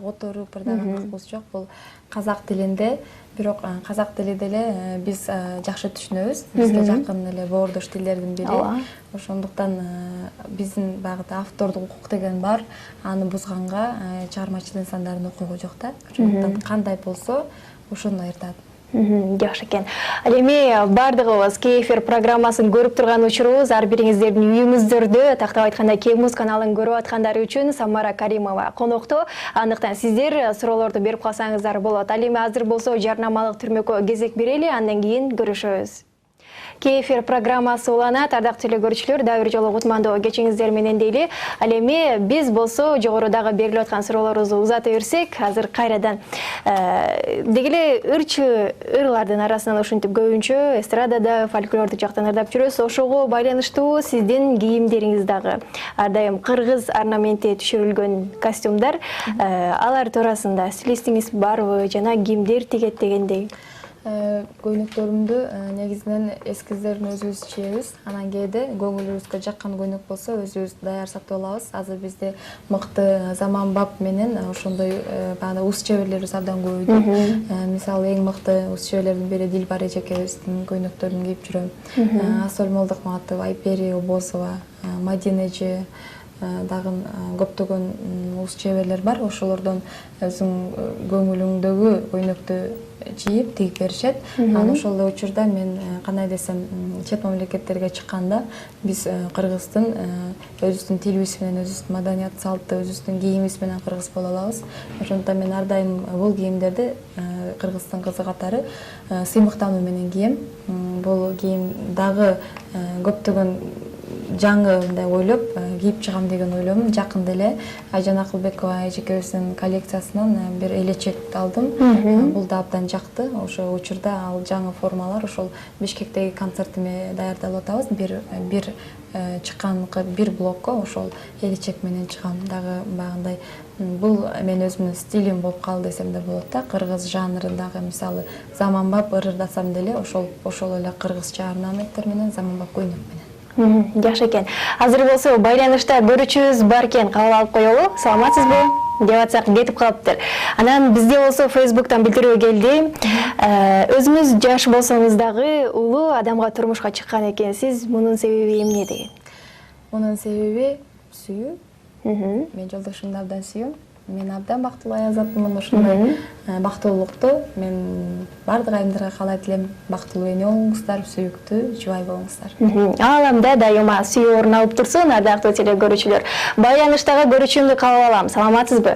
Speaker 2: которуп ырдаганыбыз жок. Бул казак тилинде, бирок казак тили деле биз жакшы түшүнөбүз. Бизге жакын эле боордош тилдердин бири. Ошондуктан биздин багыта автордук укук деген бар. Аны бузганга чыгармачылык инсандардын укугу жок да. Ошондуктан кандай болсо ошону ырдат.
Speaker 1: Жакшы экен. Ал эми бардыгыбыз Кей-эфир программасын көрүп турган учурубуз ар бириңиздердин үйүңүздөрдө, тактап айтканда Кей-муз каналын көрүп аткандар үчүн Самара Каримова конокто. Андыктан сиздер суроолорду берип калсаңыздар болот. Ал эми азыр болсо жарнамалык түрмөккө кезек берели, андан кийин көрүшөбүз. Кей-эфир программасы уланат. Ардактуу телекөрүүчүлөр, дагы бир жолу кутмандуу кечиңиздер менен дейли. Ал эми биз болсо жогорудагы берилип аткан суроолорубузду узата берсек, азыр кайрадан дегеле ырчы ырлардын арасынан ушинтип көбүнчө эстрадада, фольклордук жактан ырдап жүрөбүз. Ошого байланыштуу сиздин кийимдериңиз дагы ар дайым кыргыз орнаменти түшүрүлгөн костюмдар. Алар туурасында стилистиңиз барбы жана кимдер тигет дегендей?
Speaker 2: Көйнөктөрүмдү негизинен эскиздерин өзүбүз чийебиз. Анан кээде көңүлүбүзгө жаккан көйнөк болсо өзүбүз даяр сатып алабыз. Азыр бизде мыкты заманбап менен ошондой баана ус чеберлерибиз абдан көбөйдү. Мисалы эң мыкты ус чеберлердин бири Дилбар эжекебиздин көйнөктөрүн кийип жүрөм. Асөл Молдокматова, Айпери Обозова, Мадина эже дагы көптөгөн ус чеберлер бар. Ошолордон өзүң көңүлүңдөгү көйнөктү чийип тигип беришет. Анан ошол эле учурда мен кандай десем, чет мамлекеттерге чыкканда биз кыргыздын өзүбүздүн тилибиз менен, өзүбүздүн маданият салты, өзүбүздүн кийимибиз менен кыргыз боло алабыз. Ошондуктан мен ар дайым бул кийимдерди кыргыздын кызы катары сыймыктануу менен кийем. Бул кийим дагы көптөгөн жаңы мындай ойлоп кийип чыгам деген ойломун. Жакында эле Айжан Акылбекова эжекебиздин коллекциясынан бир элечек алдым. Бул да абдан жакты. Ошо учурда ал жаңы формалар ошол Бишкектеги концертиме даярдалып атабыз. Бир чыккан бир блокко ошол элечек менен чыгам. Дагы багындай бул мен өзүмдүн стилим болуп калды десем да болот да. Кыргыз жанрындагы мисалы заманбап ырдасам деле ошол эле кыргызча орнаменттер менен, заманбап көйнөк менен.
Speaker 1: Жакшы экен. Азыр болсо байланышта көрүүчүбүз бар экен, кабыл алып коелу. Саламатсызбы? деп атсак кетип калыптыр. Анан бизде болсо Facebook'тан билдирүү келди. Өзүңүз жаш болсоңуз дагы улуу адамга турмушка чыккан экенсиз. Мунун себеби эмне деген?
Speaker 2: Мунун себеби сүйүү. Мен жолдошумду абдан сүйөм. Мен абдан бактылуу аязатмын. Ошондой бактылуулукту мен бардык айымдарга каалайт элем. Бактылуу эне болуңуздар, сүйүктүү, жубай болуңуздар.
Speaker 1: Ааламда дайыма сүйүү орун алып турсун, ардактуу телекөрүүчүлөр. Байланыштагы көрүүчүмдү кабыл алам. Саламатсызбы?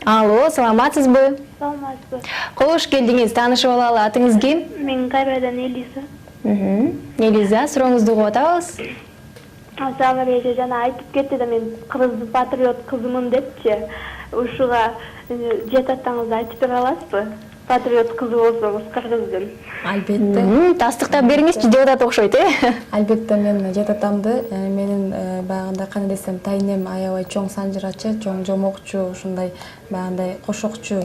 Speaker 1: Алло, саламатсызбы?
Speaker 3: Саламатсызбы.
Speaker 1: Кош келдиңиз, таанышып алалы. Атыңыз ким?
Speaker 3: Мен кайрадан Элиза.
Speaker 1: Элиза, сурооңузду угуп атабыз.
Speaker 3: Самара эже жана айтып кетти да мен кыргыз патриот кызымын депчи. Ушуга жет атаңызды айтып бере аласызбы? Патриот кызы болсоңуз кыргыздын.
Speaker 2: Албетте.
Speaker 1: Тастыктап бериңизчи, деп атат окшойт,
Speaker 2: Албетте мен жет атамды менин багында кандай десем тайнем аябай чоң санжырачы, чоң жомокчу, ушундай багындай кошокчу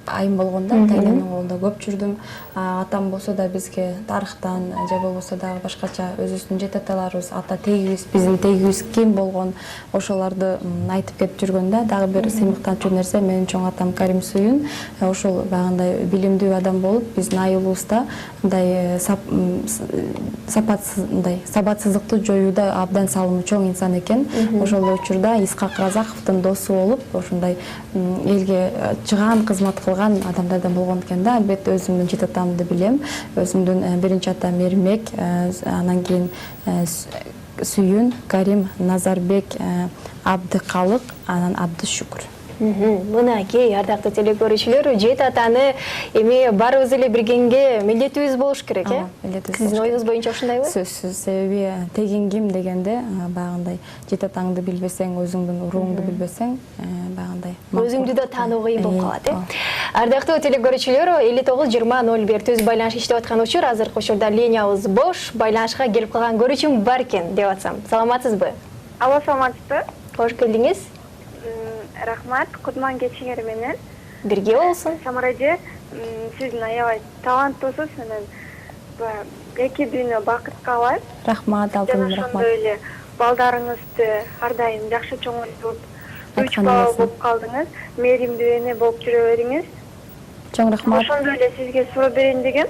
Speaker 2: айым болгондо тайнанын колунда көп жүрдүм. Атам болсо да бизге тарыхтан же болбосо дагы башкача өзүбүздүн жете аталарыбыз, ата тегибиз, биздин тегибиз ким болгон ошолорду айтып кетип жүргөндө дагы бир сыймыктанчу нерсе менин чоң атам Карим Суюн ошол баягындай билимдүү адам болуп, биздин айылыбызда мындай сапатсыздыкты жоюуда абдан салымы чоң инсан экен. Ошол учурда Исхак Разаковдун досу болуп, ошондой элге чыгаан кызмат кылган адамдардан болгон экен да. Албетте өзүмдүн жете атамды билем. Өзүмдүн биринчи атам Эрмек, анан кийин Сүйүн, Карим, Назарбек, Абдыкалык, анан Абдышүкүр.
Speaker 1: Мынакей ардактуу телекөрүүчүлөр, жете атаны эми баарыбыз эле билгенге милдетибиз болуш керек, э? Сиздин оюңуз боюнча ошондайбы?
Speaker 2: Сөзсүз. Себеби тегин ким дегенде баягындай жете атаңды билбесең, өзүңдүн урууңду билбесең, баягындай
Speaker 1: өзүңдү да таануу кыйын болуп калат, э? Ардактуу телекөрүүчүлөр, 59-20-01 түз байланыш иштеп аткан учур, азыркы учурда линиябыз бош, байланышка келип калган көрүүчүм бар экен деп атсам. Саламатсызбы?
Speaker 3: Алло, саламатсызбы?
Speaker 1: Кош келдиңиз.
Speaker 3: Рахмат, кутман кечиңер менен.
Speaker 1: Бирге болсун.
Speaker 3: Самара эже, сиздин аябай таланттуусуз, анан эки дүйнө бакыт каалайм.
Speaker 2: Рахмат, алтыным, рахмат.
Speaker 3: Ошондой эле балдарыңызды ар дайым жакшы чоңойтуп, 3 бала болуп калдыңыз, мээримдүү эне болуп жүрө бериңиз.
Speaker 2: Чоң рахмат.
Speaker 3: Ошондой эле сизге суроо берейин дегем.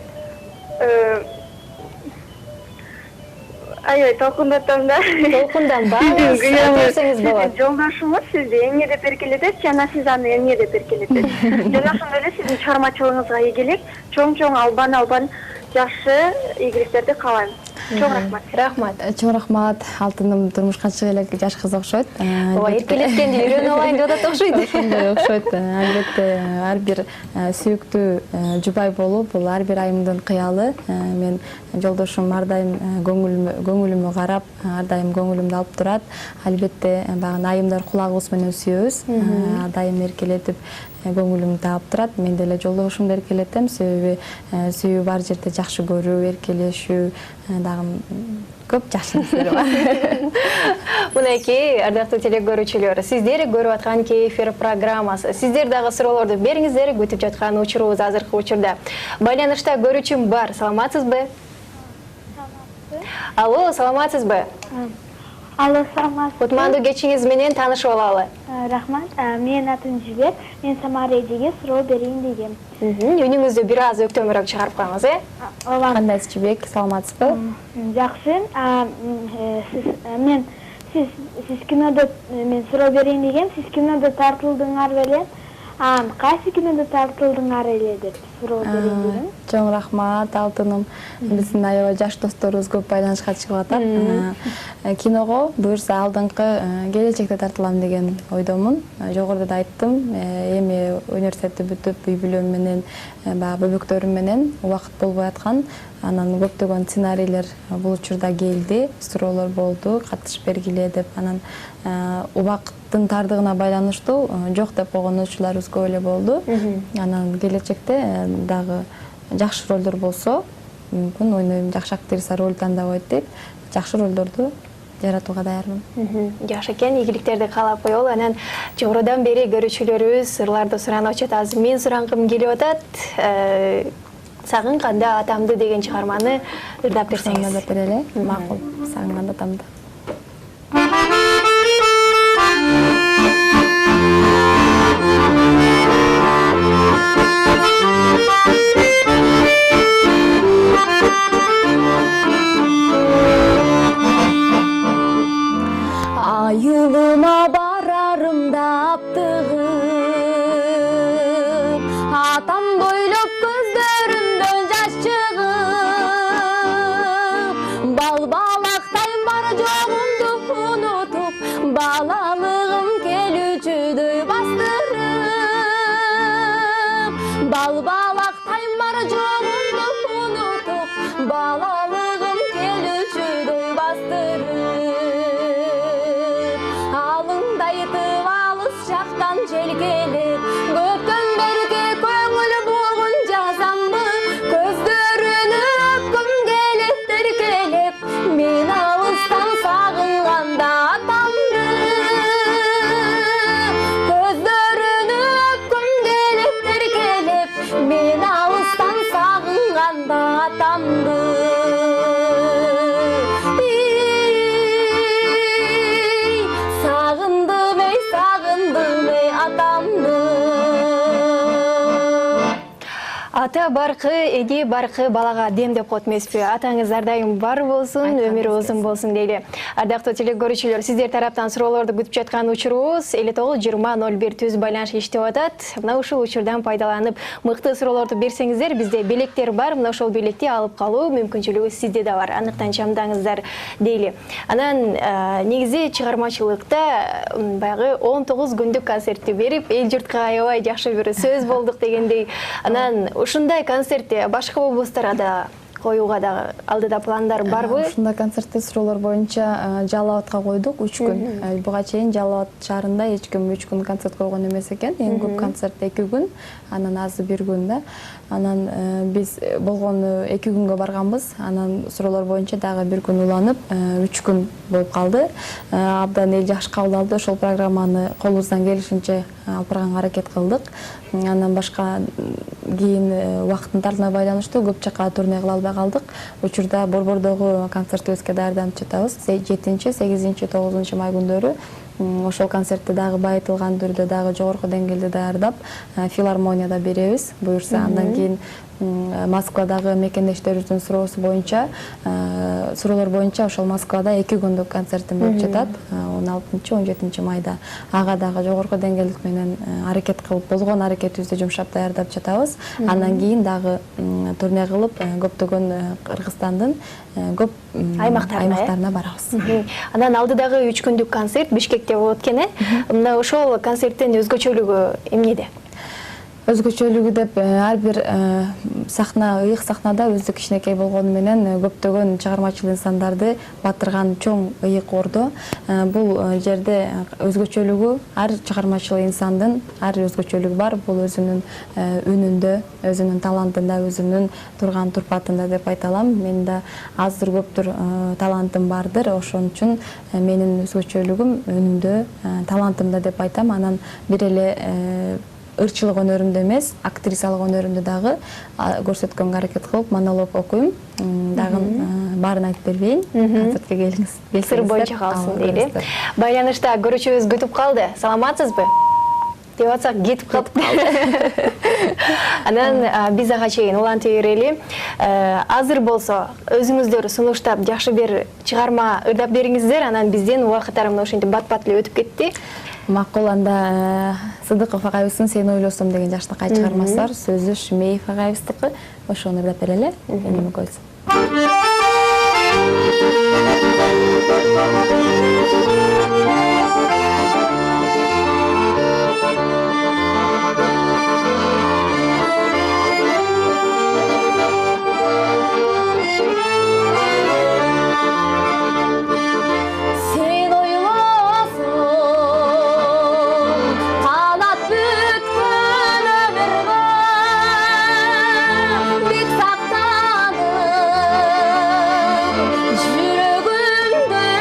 Speaker 3: Аябай толкундатам да.
Speaker 1: Толкунданбаңыз, айтсаңыз болот.
Speaker 3: Жолдошуңуз сизди эмне деп эркелетет, жана сиз аны эмне деп эркелетет. Жана ошондой эле сиздин чыгармачылыгыңызга ийгилик, чоң албан жакшы ийгиликтерди каалайм. Чоң рахмат.
Speaker 1: Рахмат.
Speaker 2: Чоң рахмат, алтыным турмушка чыга элек жаш кыз окшойт.
Speaker 1: Ооба, эркелеткенди үйрөнүп алайын деп атат окшойт.
Speaker 2: Ошондой окшойт. Албетте ар бир сүйүктүү жубай болуп, бул ар бир айымдын кыялы. Мен жолдошум ар дайым көңүлүмө карап, ар дайым көңүлүмдү алып турат. Албетте багы айымдар кулагыбыз менен сүйөбүз. Ар дайым эркелетип көңүлүмдү таап турат. Мен деле жолдошумду эркелетем, себеби сүйүү бар жерде жакшы көрүү, эркелешүү, дагы көп жакшы нерселер бар.
Speaker 1: Мынакей ардактуу телекөрүүчүлөр, сиздер көрүп аткан Кефир программасы. Сиздер дагы суроолорду бериңиздер, күтүп жаткан учурубуз азыркы учурда. Байланышта көрүүчүм бар. Саламатсызбы? Алло, саламатсызбы?
Speaker 3: Алло, саламатсызбы?
Speaker 1: Кутмандуу кечиңиз менен таанышып алалы.
Speaker 3: Рахмат. Менин атым Жибек. Мен Самара эжеге суроо берейин дегем.
Speaker 1: Үнүңүздү бир аз өктөмүрөөк чыгарып коюңуз, э?
Speaker 3: Ооба.
Speaker 2: Кандайсыз Жибек, саламатсызбы?
Speaker 3: Жакшы. Сиз кинодо мен суроо берейин дегем. Сиз кинодо тартылдыңар беле? Кайсы кинодо тартылдыңар эле деп суроо берейин дегем.
Speaker 2: Чоң рахмат, алтыным. Биздин аябай жаш досторубуз көп байланышка чыгып атат. Киного буюрса алдыңкы келечекте тартылам деген ойдомун. Жогоруда да айттым, эми университетти бүтүп, үй бүлөм менен, баягы бөбөктөрүм менен убакыт болбой аткан. Анан көптөгөн сценарийлер бул учурда келди, суроолор болду, катышып бергиле деп. Анан убакыттын тардыгына байланыштуу жок деп койгон учурларыбыз көп эле болду. Анан келечекте дагы жакшы ролдор болсо, мүмкүн ойнойм, жакшы актриса роль тандабайт деп, жакшы ролдорду жаратууга даярмын.
Speaker 1: Жакшы экен, ийгиликтерди каалап коелу. Анан жогоруда бери көрүүчүлөрүбүз сырларды суранып атышат. Азыр мен сурангым келип атат. Сагынганда атамды деген чыгарманы ырдап берсеңиз.
Speaker 2: Ырдап берели. Макул. Сагынганда атамды. Айылыма барарымда аптыгып, атамды ойлоп көздөрүмдөн жаш чыгып, бал балактайм бар жок
Speaker 1: Ата барқы, эди барқы балаға дем деп қот емеспі. Атаңыз ардайым бар болсын, өмірі ұзын болсын дейлі. Ардақты телекөрушілер, сіздер тараптан сұрауларды күтіп жатқан учуруңуз 59-20-01 түз байланыш иштеп атат. Мына ушул учурдан пайдаланып, мыкты сұрауларды берсеңіздер, бізде белектер бар, мына ушул белекти алып калуу мүмкүнчүлүгү сизде да бар. Анықтан чамдаңыздар дейлі. Анан негизи чыгармачылыкта баягы 19 күндүк концертти берип, эл журтка аябай жакшы бир сөз болдук дегендей. Анан ушундай концертте башка облустарга да коюуга да алдыда пландар барбы?
Speaker 2: Ушундай концертте суроолор боюнча Жалал Абадка койдук 3 күн. Буга чейин Жалал Абад шаарында эч ким 3 күн концерт койгон эмес экен. Эң көп концерт 2 күн, анан азы 1 күн да. Анан биз болгону 2 күнгө барганбыз. Анан суроолор боюнча дагы 1 күн уланып, 3 күн болуп калды. Абдан эл жакшы кабыл алды. Ошол программаны колубуздан келишинче алып барганга аракет кылдык. Андан башка кийин убакыттын тартына байланыштуу көп жака турне кыла албай калдык. Учурда Борбордогу концертибизге даярданып жатабыз. 7, 8, 9 май күндөрү ошол концертти дагы байытылган түрдө дагы жогорку деңгээлде даярдап, филармонияда беребиз. Буюрса андан кийин Москвадагы мекендештерибиздин суроосу боюнча, суроолор боюнча ошол Москвада 2 күндүк концертим болуп жатат. 16-17 майда ага дагы жогорку деңгээлдик менен аракет кылып, болгон аракетибизди жумшап даярдап жатабыз. Андан кийин дагы турне кылып, көптөгөн Кыргызстандын көп аймактарына барабыз.
Speaker 1: Анан алдыдагы 3 күндүк концерт Бишкекте болот экен. Мына ошол концерттин өзгөчөлүгү эмнеде?
Speaker 2: Өзгөчөлүгү деп ар бир сахна, ыйык сахнада өзү кичинекей болгону менен көптөгөн чыгармачыл инсандарды батырган чоң ыйык ордо. Бул жерде өзгөчөлүгү ар чыгармачыл инсандын ар өзгөчөлүгү бар. Бул өзүнүн үнүндө, өзүнүн талантында, өзүнүн турган турпатында деп айта алам. Мен да аздыр көптүр талантым бардыр. Ошон үчүн менин өзгөчөлүгүм үнүмдө, талантымда деп айтам. Анан бир эле ырчылык өнөрүмдө эмес, актрисалык өнөрүмдө дагы көрсөткөнгө аракет кылып, монолог окуйм. Дагы баарын айтып бербейин. Концертке келиңиз.
Speaker 1: Сыр боюнча калсын дейли. Байланышта көрүүчүбүз күтүп калды. Саламатсызбы? Деп атсак кетип калды. Анан биз ага чейин улантып берели. Азыр болсо өзүңүздөр сунуштап жакшы бир чыгарма ырдап бериңиздер. Анан бизден убакыттар мына ошентип бат-бат эле өтүп кетти.
Speaker 2: Макул, анда Сыдыков агайыбыздын «Сени ойлосом» деген жаштыкай чыгармасы бар. Сөзү Шмеев агайыбыздыкы. Ошону ырдап берели. Эми койсун.
Speaker 8: Жүрөгүмдүн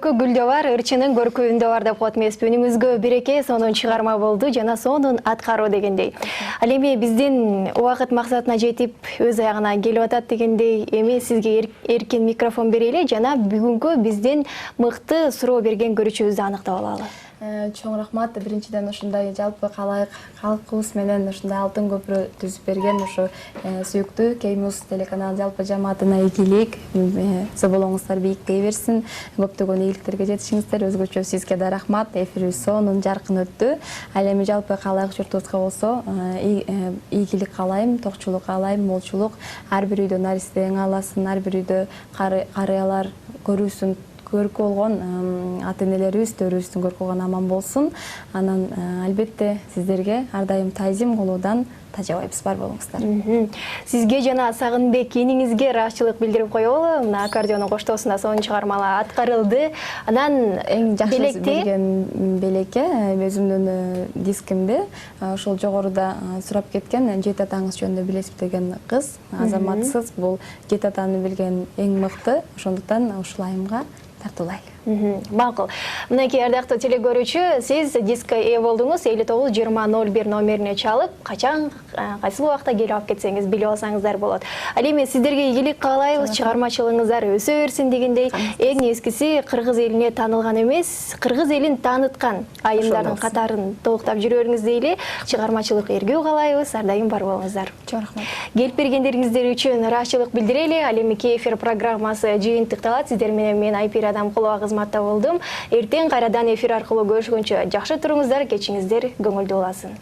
Speaker 1: көркү гүлдө бар, ырчынын көркү үндө бар деп коет эмеспи? Үнүңүзгө береке, сонун чыгарма болду жана сонун аткаруу дегендей. Ал эми биздин убакыт максатына жетип, өз аягына келип атат дегендей, эми сизге эркин микрофон берели жана бүгүнкү биздин мыкты суроо берген көрүүчүбүздү аныктап алалы.
Speaker 2: Чоң рахмат. Биринчиден ушундай жалпы калкыбыз менен ушундай алтын көпүрө түзүп берген ушу сүйүктүү Кеймус телеканал жалпы жамаатына ийгилик, соболоңуздар бийикке берсин, көптөгөн ийгиликтерге жетишиңиздер. Өзгөчө сизге да рахмат. Эфирибиз сонун жаркын өттү. Ал эми жалпы каалайык журтубузга болсо ийгилик каалайм, токчулук каалайм, молчулук. Ар бир үйдө наристе эң аласын, ар бир үйдө карыялар көрүүсүн, көркү болгон ата-энелерибиз, төрүбүздүн көркү болгон аман болсун. Анан албетте сиздерге ар дайым таазим кылуудан тажабайбыз, бар болуңуздар.
Speaker 1: Сизге жана Сагынбек кийиниңизге ыраазычылык билдирип коелу. Мына аккордеондун коштоосунда сонун чыгармалар аткарылды. Анан
Speaker 2: эң жакшы билген белекке өзүмдүн дискимде ошол жогоруда сурап кеткен жети атаңыз жөнүндө билесизби деген кыз, азаматсыз, бул жети атаны билген эң мыкты. Ошондуктан ушул айымга тартуулайлы.
Speaker 1: Макул. Мынакей ардактуу телекөрүүчү, сиз дискке ээ болдуңуз. 59-20-01 номерине чалып, качан кайсы убакта келип алып кетсеңиз билип алсаңыздар болот. Ал эми сиздерге ийгилик каалайбыз, чыгармачылыгыңыздар өсө берсин дегендей. Эң эскиси кыргыз элине таанылган эмес, кыргыз элин тааныткан айымдардын катарын толуктап жүрө бериңиз дейли. Чыгармачылык эргүү каалайбыз, ар дайым бар болуңуздар.
Speaker 2: Чоң рахмат.
Speaker 1: Келип бергендериңиздер үчүн ыраазычылык билдирели. Ал эми эфир программасы жыйынтыкталат. Сиздер менен мен Айпир Адамкулова кызматта болдум. Эртең кайрадан эфир аркылуу көрүшкөнчө жакшы туруңуздар, кечиңиздер көңүлдүү боласın.